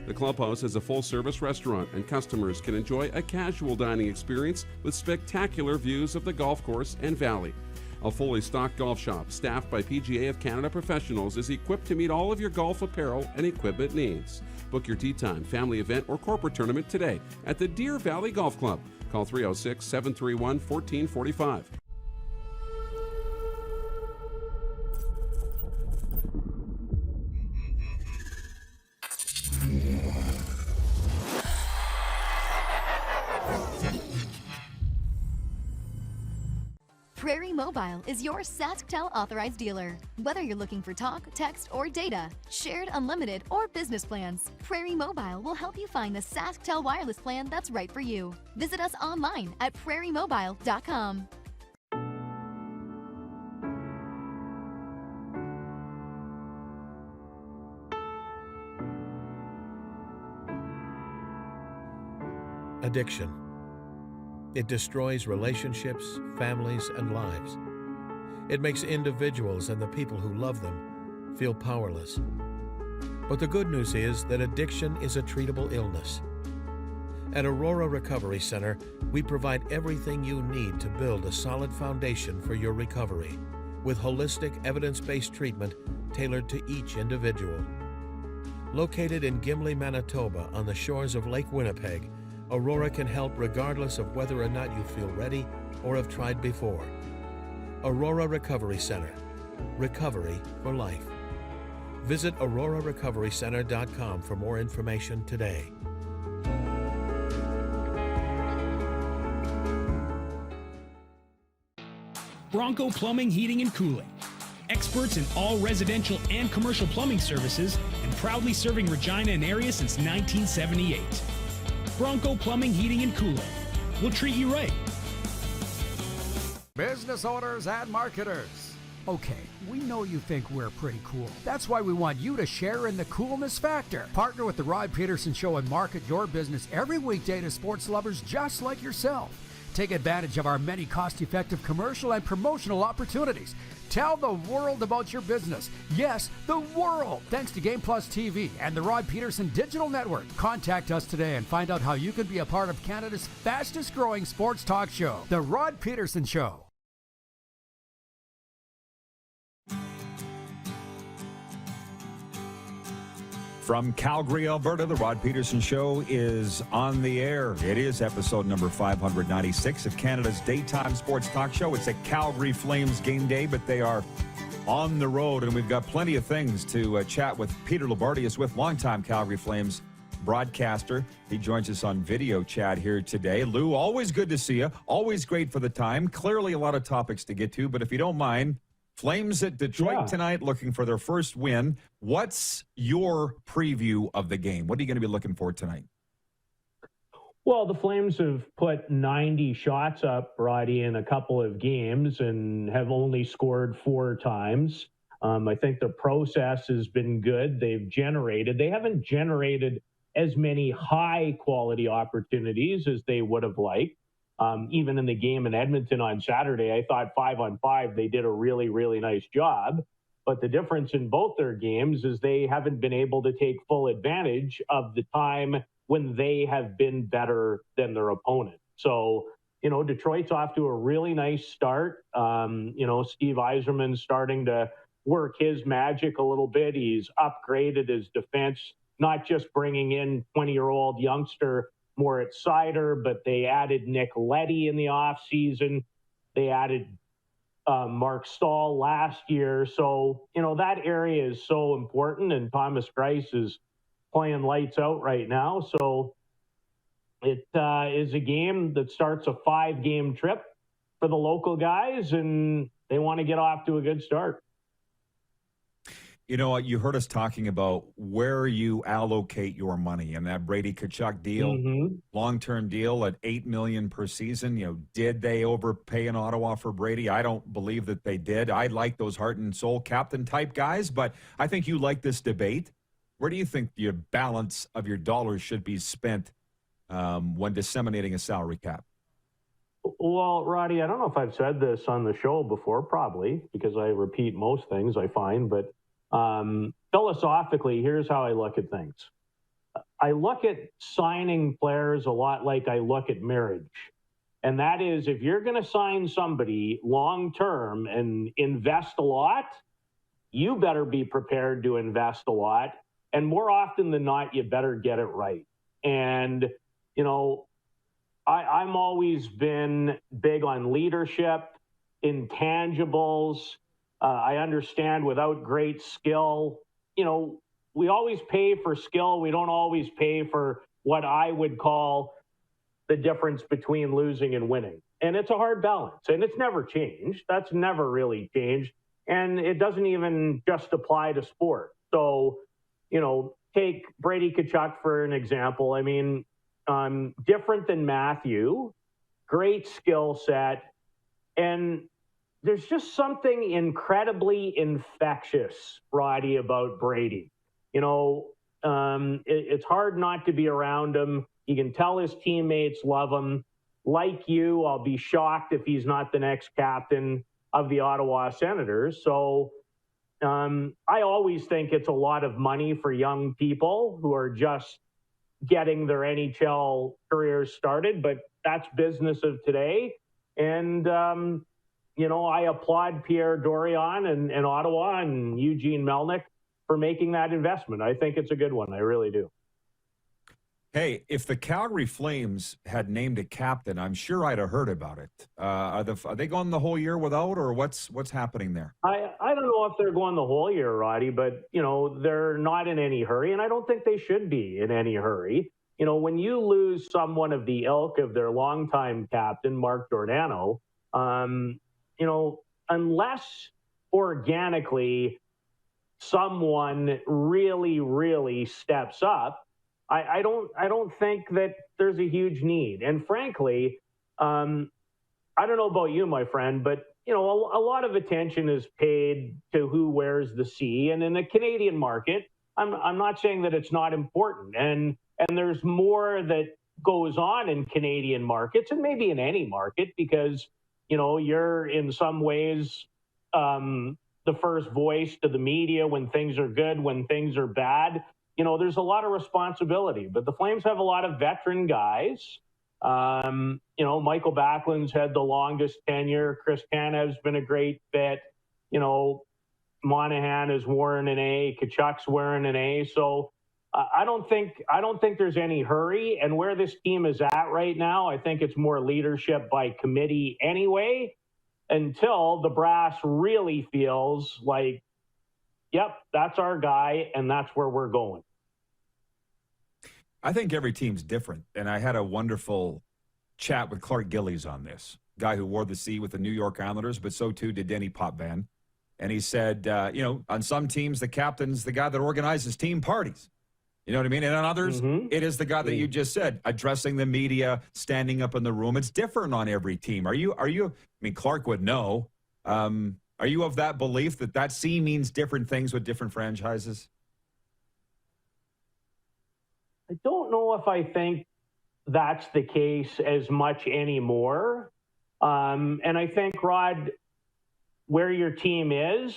The clubhouse has a full-service restaurant, and customers can enjoy a casual dining experience with spectacular views of the golf course and valley. A fully stocked golf shop, staffed by PGA of Canada professionals, is equipped to meet all of your golf apparel and equipment needs. Book your tee time, family event, or corporate tournament today at the Deer Valley Golf Club. Call 306-731-1445. Prairie Mobile is your SaskTel authorized dealer. Whether you're looking for talk, text, or data, shared, unlimited, or business plans, Prairie Mobile will help you find the SaskTel wireless plan that's right for you. Visit us online at prairiemobile.com. Addiction. It destroys relationships, families, and lives. It makes individuals and the people who love them feel powerless. But the good news is that addiction is a treatable illness. At Aurora Recovery Center, we provide everything you need to build a solid foundation for your recovery, with holistic, evidence-based treatment tailored to each individual. Located in Gimli, Manitoba, on the shores of Lake Winnipeg, Aurora can help regardless of whether or not you feel ready or have tried before. Aurora Recovery Center. Recovery for life. Visit aurorarecoverycenter.com for more information today. Bronco Plumbing, Heating, and Cooling. Experts in all residential and commercial plumbing services, and proudly serving Regina and area since 1978. Bronco Plumbing, Heating, and Cooling. We'll treat you right. Business owners and marketers, Okay, we know you think we're pretty cool. That's why we want you to share in the coolness factor. Partner with the Rod Pedersen Show and market your business every weekday to sports lovers just like yourself. Take advantage of our many cost-effective commercial and promotional opportunities. Tell the world about your business. Yes, the world. Thanks to Game Plus TV and the Rod Pedersen Digital Network. Contact us today and find out how you can be a part of Canada's fastest-growing sports talk show, The Rod Pedersen Show. From Calgary, Alberta, the Rod Pedersen Show is on the air. It is episode number 596 of Canada's daytime sports talk show. It's a Calgary Flames game day, but they are on the road, and we've got plenty of things to chat with Peter Loubardias with, longtime Calgary Flames broadcaster. He joins us on video chat here today. Lou, always good to see you. Always great for the time. Clearly a lot of topics to get to, but if you don't mind, Flames at Detroit tonight looking for their first win. What's your preview of the game? What are you going to be looking for tonight? Well, the Flames have put 90 shots up, Roddy, in a couple of games and have only scored 4 times. I think the process has been good. They haven't generated as many high-quality opportunities as they would have liked. Even in the game in Edmonton on Saturday, I thought 5-on-5, they did a really, really nice job. But the difference in both their games is they haven't been able to take full advantage of the time when they have been better than their opponent. So, Detroit's off to a really nice start. Steve Yzerman's starting to work his magic a little bit. He's upgraded his defense, not just bringing in 20-year-old youngster Moritz Seider, but they added Nick Leddy in the offseason. They added Mark Stahl last year. So, that area is so important, and Thomas Greiss is playing lights out right now. So it is a game that starts a 5-game trip for the local guys, and they want to get off to a good start. You heard us talking about where you allocate your money, and that Brady Tkachuk deal, long-term deal at $8 million per season. Did they overpay in Ottawa for Brady? I don't believe that they did. I like those heart and soul captain type guys, but I think you like this debate. Where do you think your balance of your dollars should be spent when disseminating a salary cap? Well, Roddy, I don't know if I've said this on the show before, probably, because I repeat most things I find, but philosophically, here's how I look at things. I look at signing players a lot like I look at marriage. And that is, if you're going to sign somebody long-term and invest a lot, you better be prepared to invest a lot. And more often than not, you better get it right. And, I'm always been big on leadership, intangibles. I understand without great skill, we always pay for skill. We don't always pay for what I would call the difference between losing and winning. And it's a hard balance, and it's never changed. That's never really changed. And it doesn't even just apply to sport. So, take Brady Tkachuk for an example. I mean, different than Matthew, great skill set, and there's just something incredibly infectious, Roddy, about Brady. It's hard not to be around him. You can tell his teammates love him. Like you, I'll be shocked if he's not the next captain of the Ottawa Senators. So I always think it's a lot of money for young people who are just getting their NHL careers started, but that's business of today. And, I applaud Pierre Dorion and Ottawa and Eugene Melnyk for making that investment. I think it's a good one. I really do. Hey, if the Calgary Flames had named a captain, I'm sure I'd have heard about it. Are they going the whole year without, or what's happening there? I don't know if they're going the whole year, Roddy, but, they're not in any hurry, and I don't think they should be in any hurry. When you lose someone of the ilk of their longtime captain, Mark Giordano, unless organically someone really, really steps up, I don't think that there's a huge need. And frankly, I don't know about you, my friend, but a lot of attention is paid to who wears the C. And in the Canadian market, I'm not saying that it's not important. And there's more that goes on in Canadian markets and maybe in any market because, you're in some ways the first voice to the media when things are good, when things are bad. There's a lot of responsibility. But the Flames have a lot of veteran guys. Michael Backlund's had the longest tenure. Chris Tanev's been a great fit. Monahan is wearing an A. Kachuk's wearing an A. So I don't think there's any hurry. And where this team is at right now, I think it's more leadership by committee anyway, until the brass really feels like, yep, that's our guy, and that's where we're going. I think every team's different, and I had a wonderful chat with Clark Gillies on this, guy who wore the C with the New York Islanders, but so too did Denny Potvin. And he said, on some teams, the captain's the guy that organizes team parties. You know what I mean? And on others, it is the guy that you just said, addressing the media, standing up in the room. It's different on every team. Are you? I mean, Clark would know. Are you of that belief that C means different things with different franchises? I don't know if I think that's the case as much anymore. And I think, Rod, where your team is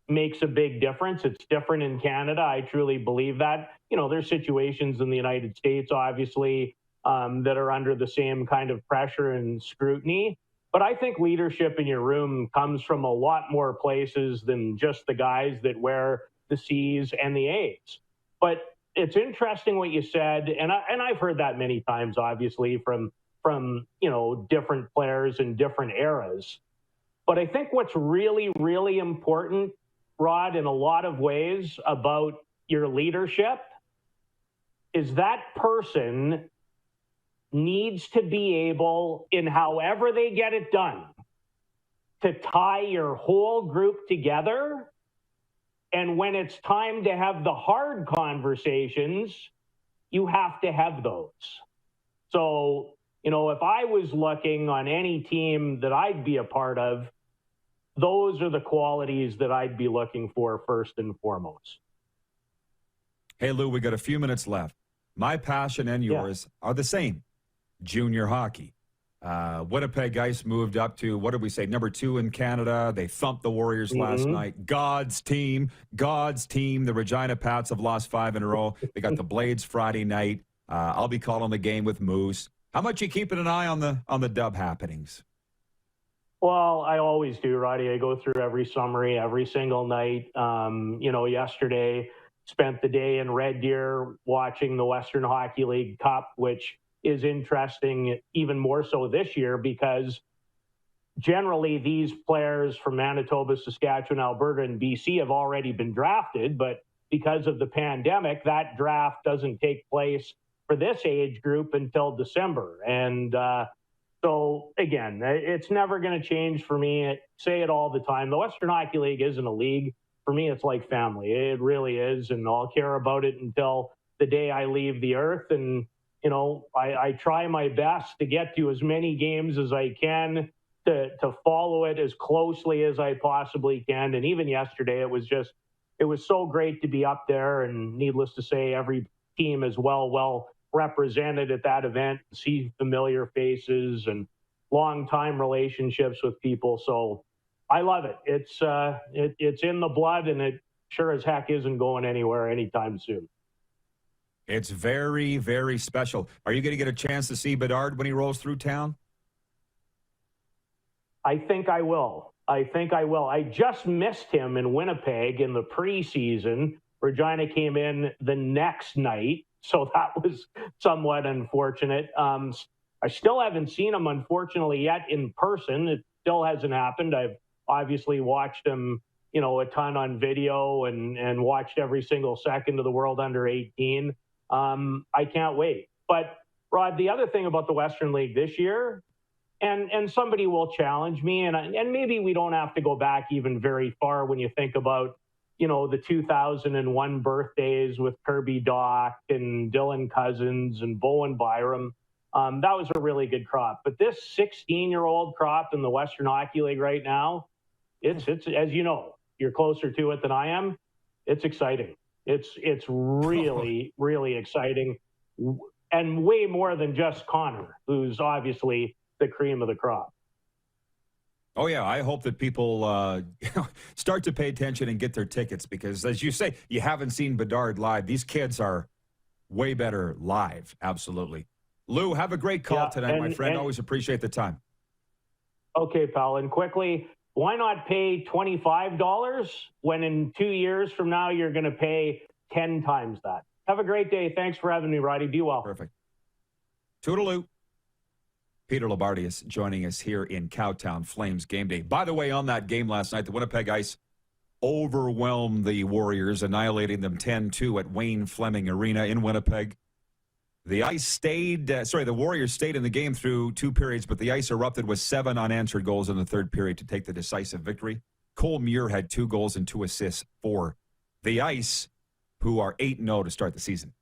makes a big difference. It's different in Canada. I truly believe that. There's situations in the United States, obviously, that are under the same kind of pressure and scrutiny. But I think leadership in your room comes from a lot more places than just the guys that wear the C's and the A's. But it's interesting what you said, and I've heard that many times, obviously, from different players in different eras. But I think what's really, really important, Rod, in a lot of ways about your leadership is that person needs to be able, in however they get it done, to tie your whole group together. And when it's time to have the hard conversations, you have to have those. So, if I was looking on any team that I'd be a part of, those are the qualities that I'd be looking for first and foremost. Hey, Lou, we got a few minutes left. My passion and yours are the same. Junior hockey. Winnipeg Ice moved up to, what did we say, number 2 in Canada. They thumped the Warriors last night. God's team. The Regina Pats have lost 5 in a row. They got the Blades Friday night. I'll be calling the game with Moose. How much you keeping an eye on the Dub happenings? Well, I always do, Roddy. I go through every summary every single night. Yesterday, spent the day in Red Deer watching the Western Hockey League Cup, which is interesting even more so this year because generally these players from Manitoba, Saskatchewan, Alberta, and BC have already been drafted, but because of the pandemic, that draft doesn't take place for this age group until December. And so, again, it's never going to change for me. I say it all the time. The Western Hockey League isn't a league. For me, it's like family. It really is, and I'll care about it until the day I leave the earth. And, I try my best to get to as many games as I can, to follow it as closely as I possibly can. And even yesterday, it was so great to be up there. And needless to say, every team is well represented at that event, see familiar faces and long-time relationships with people. So I love it. It's in the blood, and it sure as heck isn't going anywhere anytime soon. It's very, very special. Are you going to get a chance to see Bedard when he rolls through town? I think I will. I just missed him in Winnipeg in the preseason. Regina came in the next night, so that was somewhat unfortunate. I still haven't seen him, unfortunately, yet in person. It still hasn't happened. I've obviously watched him, a ton on video and watched every single second of the World Under 18. I can't wait. But, Rod, the other thing about the Western League this year, and somebody will challenge me, and maybe we don't have to go back even very far when you think about, the 2001 birthdays with Kirby Doc and Dylan Cousins and Bowen Byram. that was a really good crop. But this 16-year-old crop in the Western Hockey League right now, it's as you know, you're closer to it than I am. It's exciting. It's really, really exciting, and way more than just Connor, who's obviously the cream of the crop. Oh, yeah. I hope that people start to pay attention and get their tickets because, as you say, you haven't seen Bedard live. These kids are way better live. Absolutely. Lou, have a great call tonight, my friend. Always appreciate the time. Okay, pal. And quickly, why not pay $25 when in 2 years from now you're going to pay 10 times that? Have a great day. Thanks for having me, Roddy. Be well. Perfect. Toodaloo. Peter Loubardias joining us here in Cowtown Flames game day. By the way, on that game last night, the Winnipeg Ice overwhelmed the Warriors, annihilating them 10-2 at Wayne Fleming Arena in Winnipeg. The Warriors stayed in the game through 2 periods, but the Ice erupted with 7 unanswered goals in the 3rd period to take the decisive victory. Cole Muir had 2 goals and 2 assists for the Ice, who are 8-0 to start the season.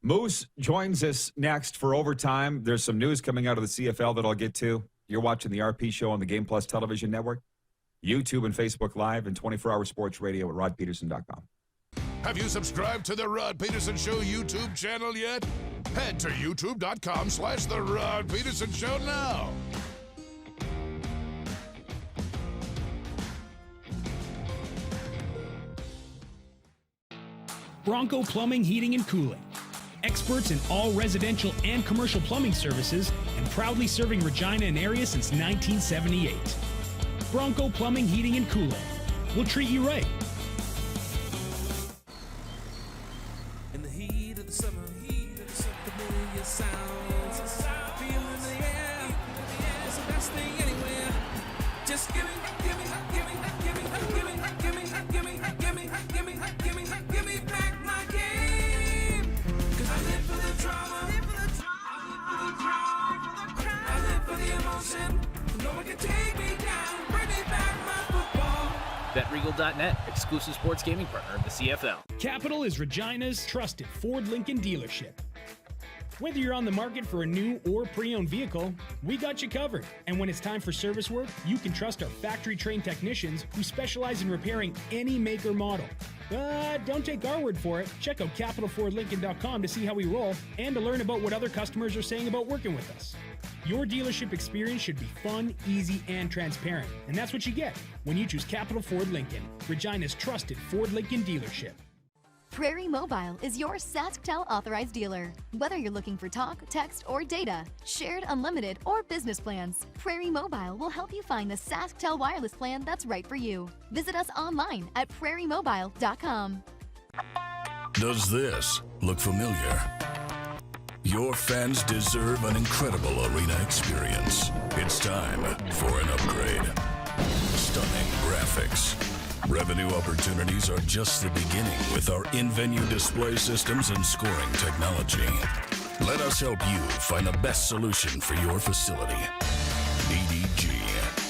Moose joins us next for overtime. There's some news coming out of the CFL that I'll get to. You're watching the RP Show on the Game Plus television network, YouTube and Facebook Live, and 24-hour sports radio at rodpedersen.com. Have you subscribed to the Rod Pedersen Show YouTube channel yet? Head to youtube.com/The Rod Pedersen Show now. Bronco Plumbing, Heating, and Cooling. Experts in all residential and commercial plumbing services and proudly serving Regina and area since 1978. Bronco Plumbing, Heating, and Cooling. We'll treat you right. In the heat of the summer, familiar sounds, feeling the air. It's the best thing anywhere. Just give me back my game. 'Cause I live for the drama. I live for the emotion. No one can take me down. Bring me back my football. BetRegal.net, exclusive sports gaming partner of the CFL. Capital is Regina's trusted Ford Lincoln dealership. Whether you're on the market for a new or pre-owned vehicle, we got you covered. And when it's time for service work, you can trust our factory-trained technicians who specialize in repairing any make or model. But don't take our word for it. Check out capitalfordlincoln.com to see how we roll and to learn about what other customers are saying about working with us. Your dealership experience should be fun, easy, and transparent. And that's what you get when you choose Capital Ford Lincoln, Regina's trusted Ford Lincoln dealership. Prairie Mobile is your SaskTel authorized dealer. Whether you're looking for talk, text, or data, shared, unlimited, or business plans, Prairie Mobile will help you find the SaskTel wireless plan that's right for you. Visit us online at prairiemobile.com. Does this look familiar? Your fans deserve an incredible arena experience. It's time for an upgrade. Stunning graphics. Revenue opportunities are just the beginning with our in-venue display systems and scoring technology. Let us help you find the best solution for your facility. EDG,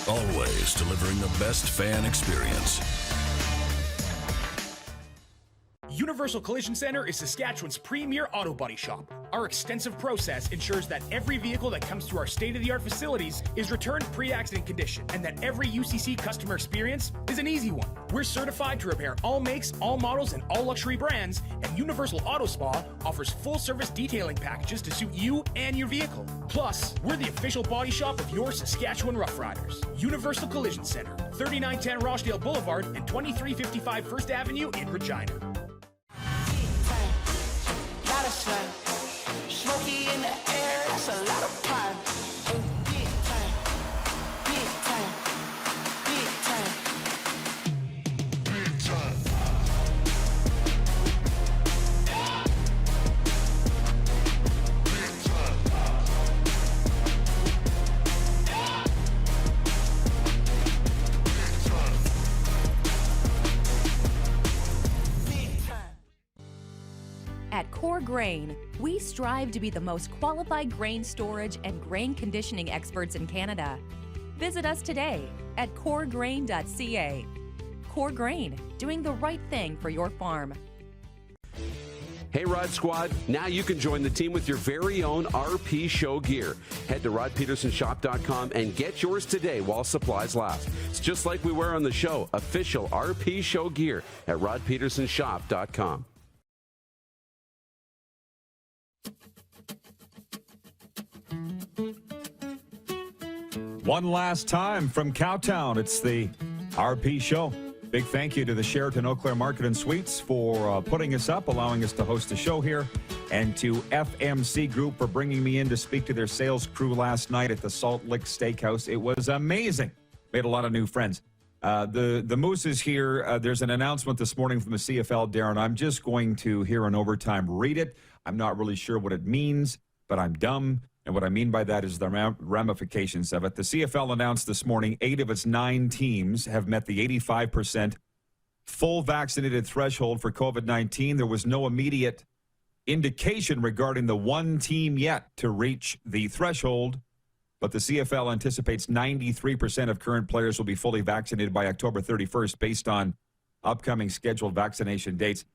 always delivering the best fan experience. Universal Collision Center is Saskatchewan's premier auto body shop. Our extensive process ensures that every vehicle that comes through our state-of-the-art facilities is returned pre-accident condition and that every UCC customer experience is an easy one. We're certified to repair all makes, all models, and all luxury brands, and Universal Auto Spa offers full-service detailing packages to suit you and your vehicle. Plus, we're the official body shop of your Saskatchewan Roughriders. Universal Collision Center, 3910 Rochdale Boulevard and 2355 First Avenue in Regina. Smoky in the air, it's a lot of fun. Big time, big time, big time, big time. At Core Grain, we strive to be the most qualified grain storage and grain conditioning experts in Canada. Visit us today at coregrain.ca. Core Grain, doing the right thing for your farm. Hey, Rod Squad, now you can join the team with your very own RP Show gear. Head to rodpedersenshop.com and get yours today while supplies last. It's just like we wear on the show, official RP Show gear at rodpedersenshop.com. One last time from Cowtown, it's the RP Show. Big thank you to the Sheraton Eau Claire Market and Suites for putting us up, allowing us to host the show here, and to FMC Group for bringing me in to speak to their sales crew last night at the Salt Lick Steakhouse. It was amazing. Made a lot of new friends. The Moose is here. There's an announcement this morning from the CFL, Darren. I'm just going to, here in overtime, read it. I'm not really sure what it means, but I'm dumb. And what I mean by that is the ramifications of it. The CFL announced this morning 8 of its 9 teams have met the 85% full vaccinated threshold for COVID-19. There was no immediate indication regarding the one team yet to reach the threshold, but the CFL anticipates 93% of current players will be fully vaccinated by October 31st based on upcoming scheduled vaccination dates.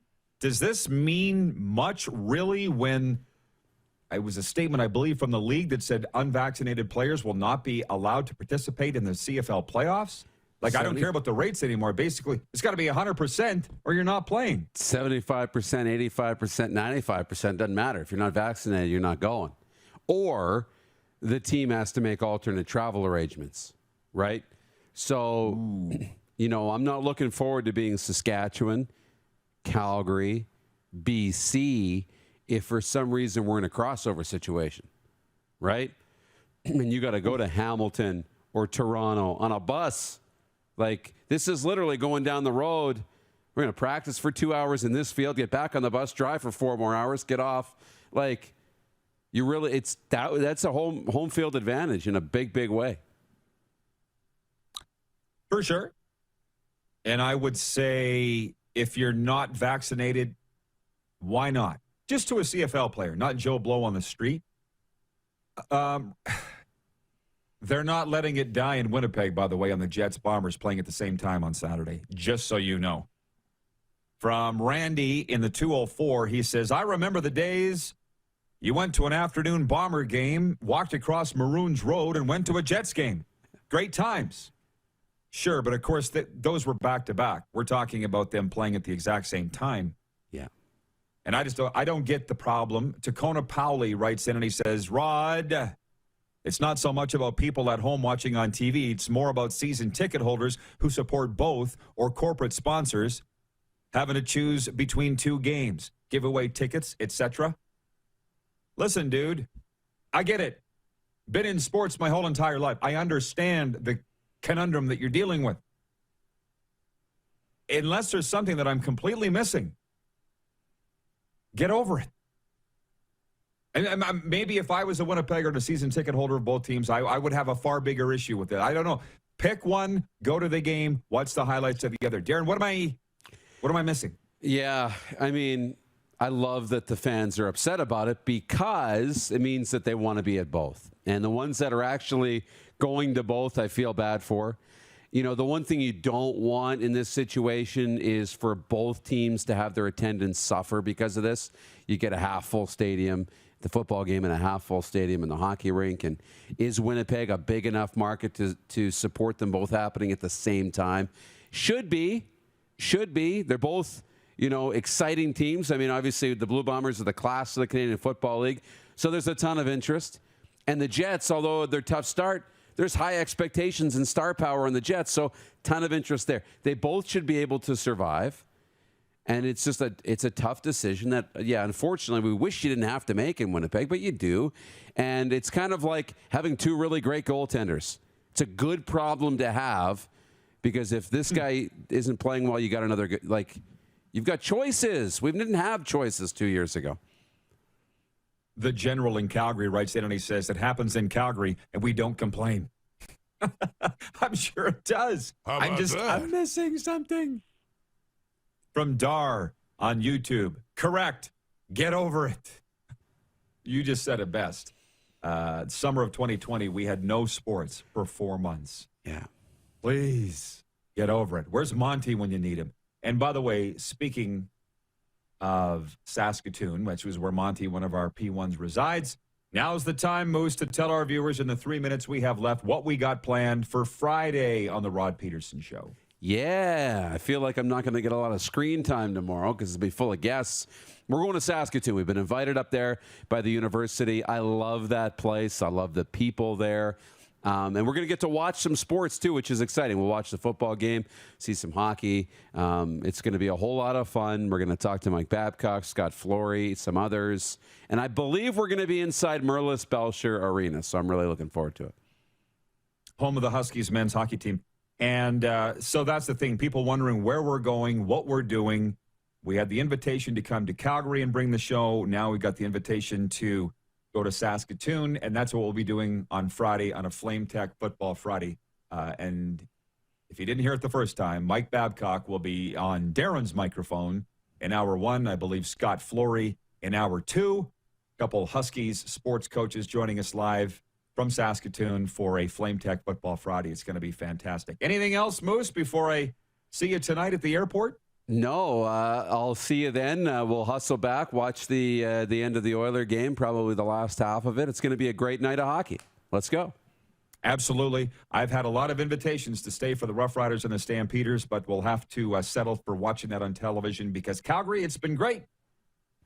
Does this mean much, really, when it was a statement, I believe, from the league that said unvaccinated players will not be allowed to participate in the CFL playoffs? Like, I don't care about the rates anymore. Basically, it's got to be 100% or you're not playing. 75%, 85%, 95%, doesn't matter. If you're not vaccinated, you're not going. Or the team has to make alternate travel arrangements, right? So, you know, I'm not looking forward to being Saskatchewan, Calgary, BC, if for some reason we're in a crossover situation, right? And you got to go to Hamilton or Toronto on a bus. Like, this is literally going down the road. We're going to practice for 2 hours in this field, get back on the bus, drive for 4 more hours, get off. Like, you really, that's a home field advantage in a big, big way. For sure. And I would say if you're not vaccinated, why not? Just to a CFL player, not Joe Blow on the street. They're not letting it die in Winnipeg, by the way, on the Jets Bombers playing at the same time on Saturday, just so you know. From Randy in the 204, he says, I remember the days you went to an afternoon Bomber game, walked across Maroons Road, and went to a Jets game. Great times. Sure, but of course, those were back-to-back. We're talking about them playing at the exact same time. Yeah. And I don't get the problem. Tacona Powley writes in and he says, Rod, it's not so much about people at home watching on TV. It's more about season ticket holders who support both or corporate sponsors having to choose between 2 games, give away tickets, etc. Listen, dude, I get it. Been in sports my whole entire life. I understand the conundrum that you're dealing with. Unless there's something that I'm completely missing, get over it. And maybe if I was a Winnipegger and a season ticket holder of both teams, I would have a far bigger issue with it. I don't know. Pick one, go to the game, watch the highlights of the other. Darren, what am I missing? Yeah, I mean, I love that the fans are upset about it because it means that they want to be at both. And the ones that are actually going to both, I feel bad for. You know, the one thing you don't want in this situation is for both teams to have their attendance suffer because of this. You get a half-full stadium, the football game, and a half-full stadium in the hockey rink. And is Winnipeg a big enough market to support them both happening at the same time? Should be. They're both, you know, exciting teams. I mean, obviously, the Blue Bombers are the class of the Canadian Football League, so there's a ton of interest. And the Jets, although they're tough start, there's high expectations and star power on the Jets, so ton of interest there. They both should be able to survive, and it's just it's a tough decision that, yeah, unfortunately, we wish you didn't have to make in Winnipeg, but you do. And it's kind of like having 2 really great goaltenders. It's a good problem to have because if this guy isn't playing well, you got another good, like, you've got choices. We didn't have choices 2 years ago. The general in Calgary writes in and he says, it happens in Calgary and we don't complain. I'm sure it does. I'm missing something. From Dar on YouTube. Correct. Get over it. You just said it best. Summer of 2020, we had no sports for 4 months. Yeah. Please get over it. Where's Monty when you need him? And by the way, speaking of Saskatoon, which was where Monty, one of our P1s, resides. Now's the time, Moose, to tell our viewers in the 3 minutes we have left what we got planned for Friday on the Rod Pedersen Show. Yeah, I feel like I'm not going to get a lot of screen time tomorrow because it'll be full of guests. We're going to Saskatoon. We've been invited up there by the university. I love that place. I love the people there. And we're going to get to watch some sports, too, which is exciting. We'll watch the football game, see some hockey. It's going to be a whole lot of fun. We're going to talk to Mike Babcock, Scott Flory, some others. And I believe we're going to be inside Merlis Belcher Arena, so I'm really looking forward to it. Home of the Huskies men's hockey team. And so that's the thing. People wondering where we're going, what we're doing. We had the invitation to come to Calgary and bring the show. Now we got the invitation to go to Saskatoon, and that's what we'll be doing on Friday on a Flame Tech Football Friday. And if you didn't hear it the first time, Mike Babcock will be on Darren's microphone in hour 1. I believe Scott Flory in hour 2. A couple Huskies sports coaches joining us live from Saskatoon for a Flame Tech Football Friday. It's going to be fantastic. Anything else, Moose, before I see you tonight at the airport? No, I'll see you then. We'll hustle back, watch the end of the Oiler game, probably the last half of it. It's going to be a great night of hockey. Let's go. Absolutely. I've had a lot of invitations to stay for the Roughriders and the Stampeders, but we'll have to settle for watching that on television because Calgary, it's been great.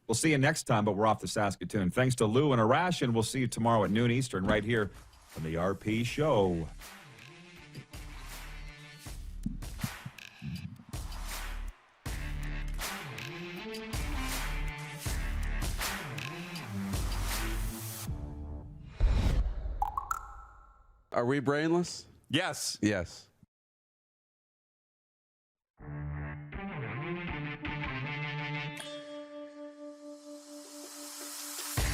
We'll see you next time, but we're off to Saskatoon. Thanks to Lou and Arash, and we'll see you tomorrow at noon Eastern right here on the RP Show. Are we brainless? Yes. Yes.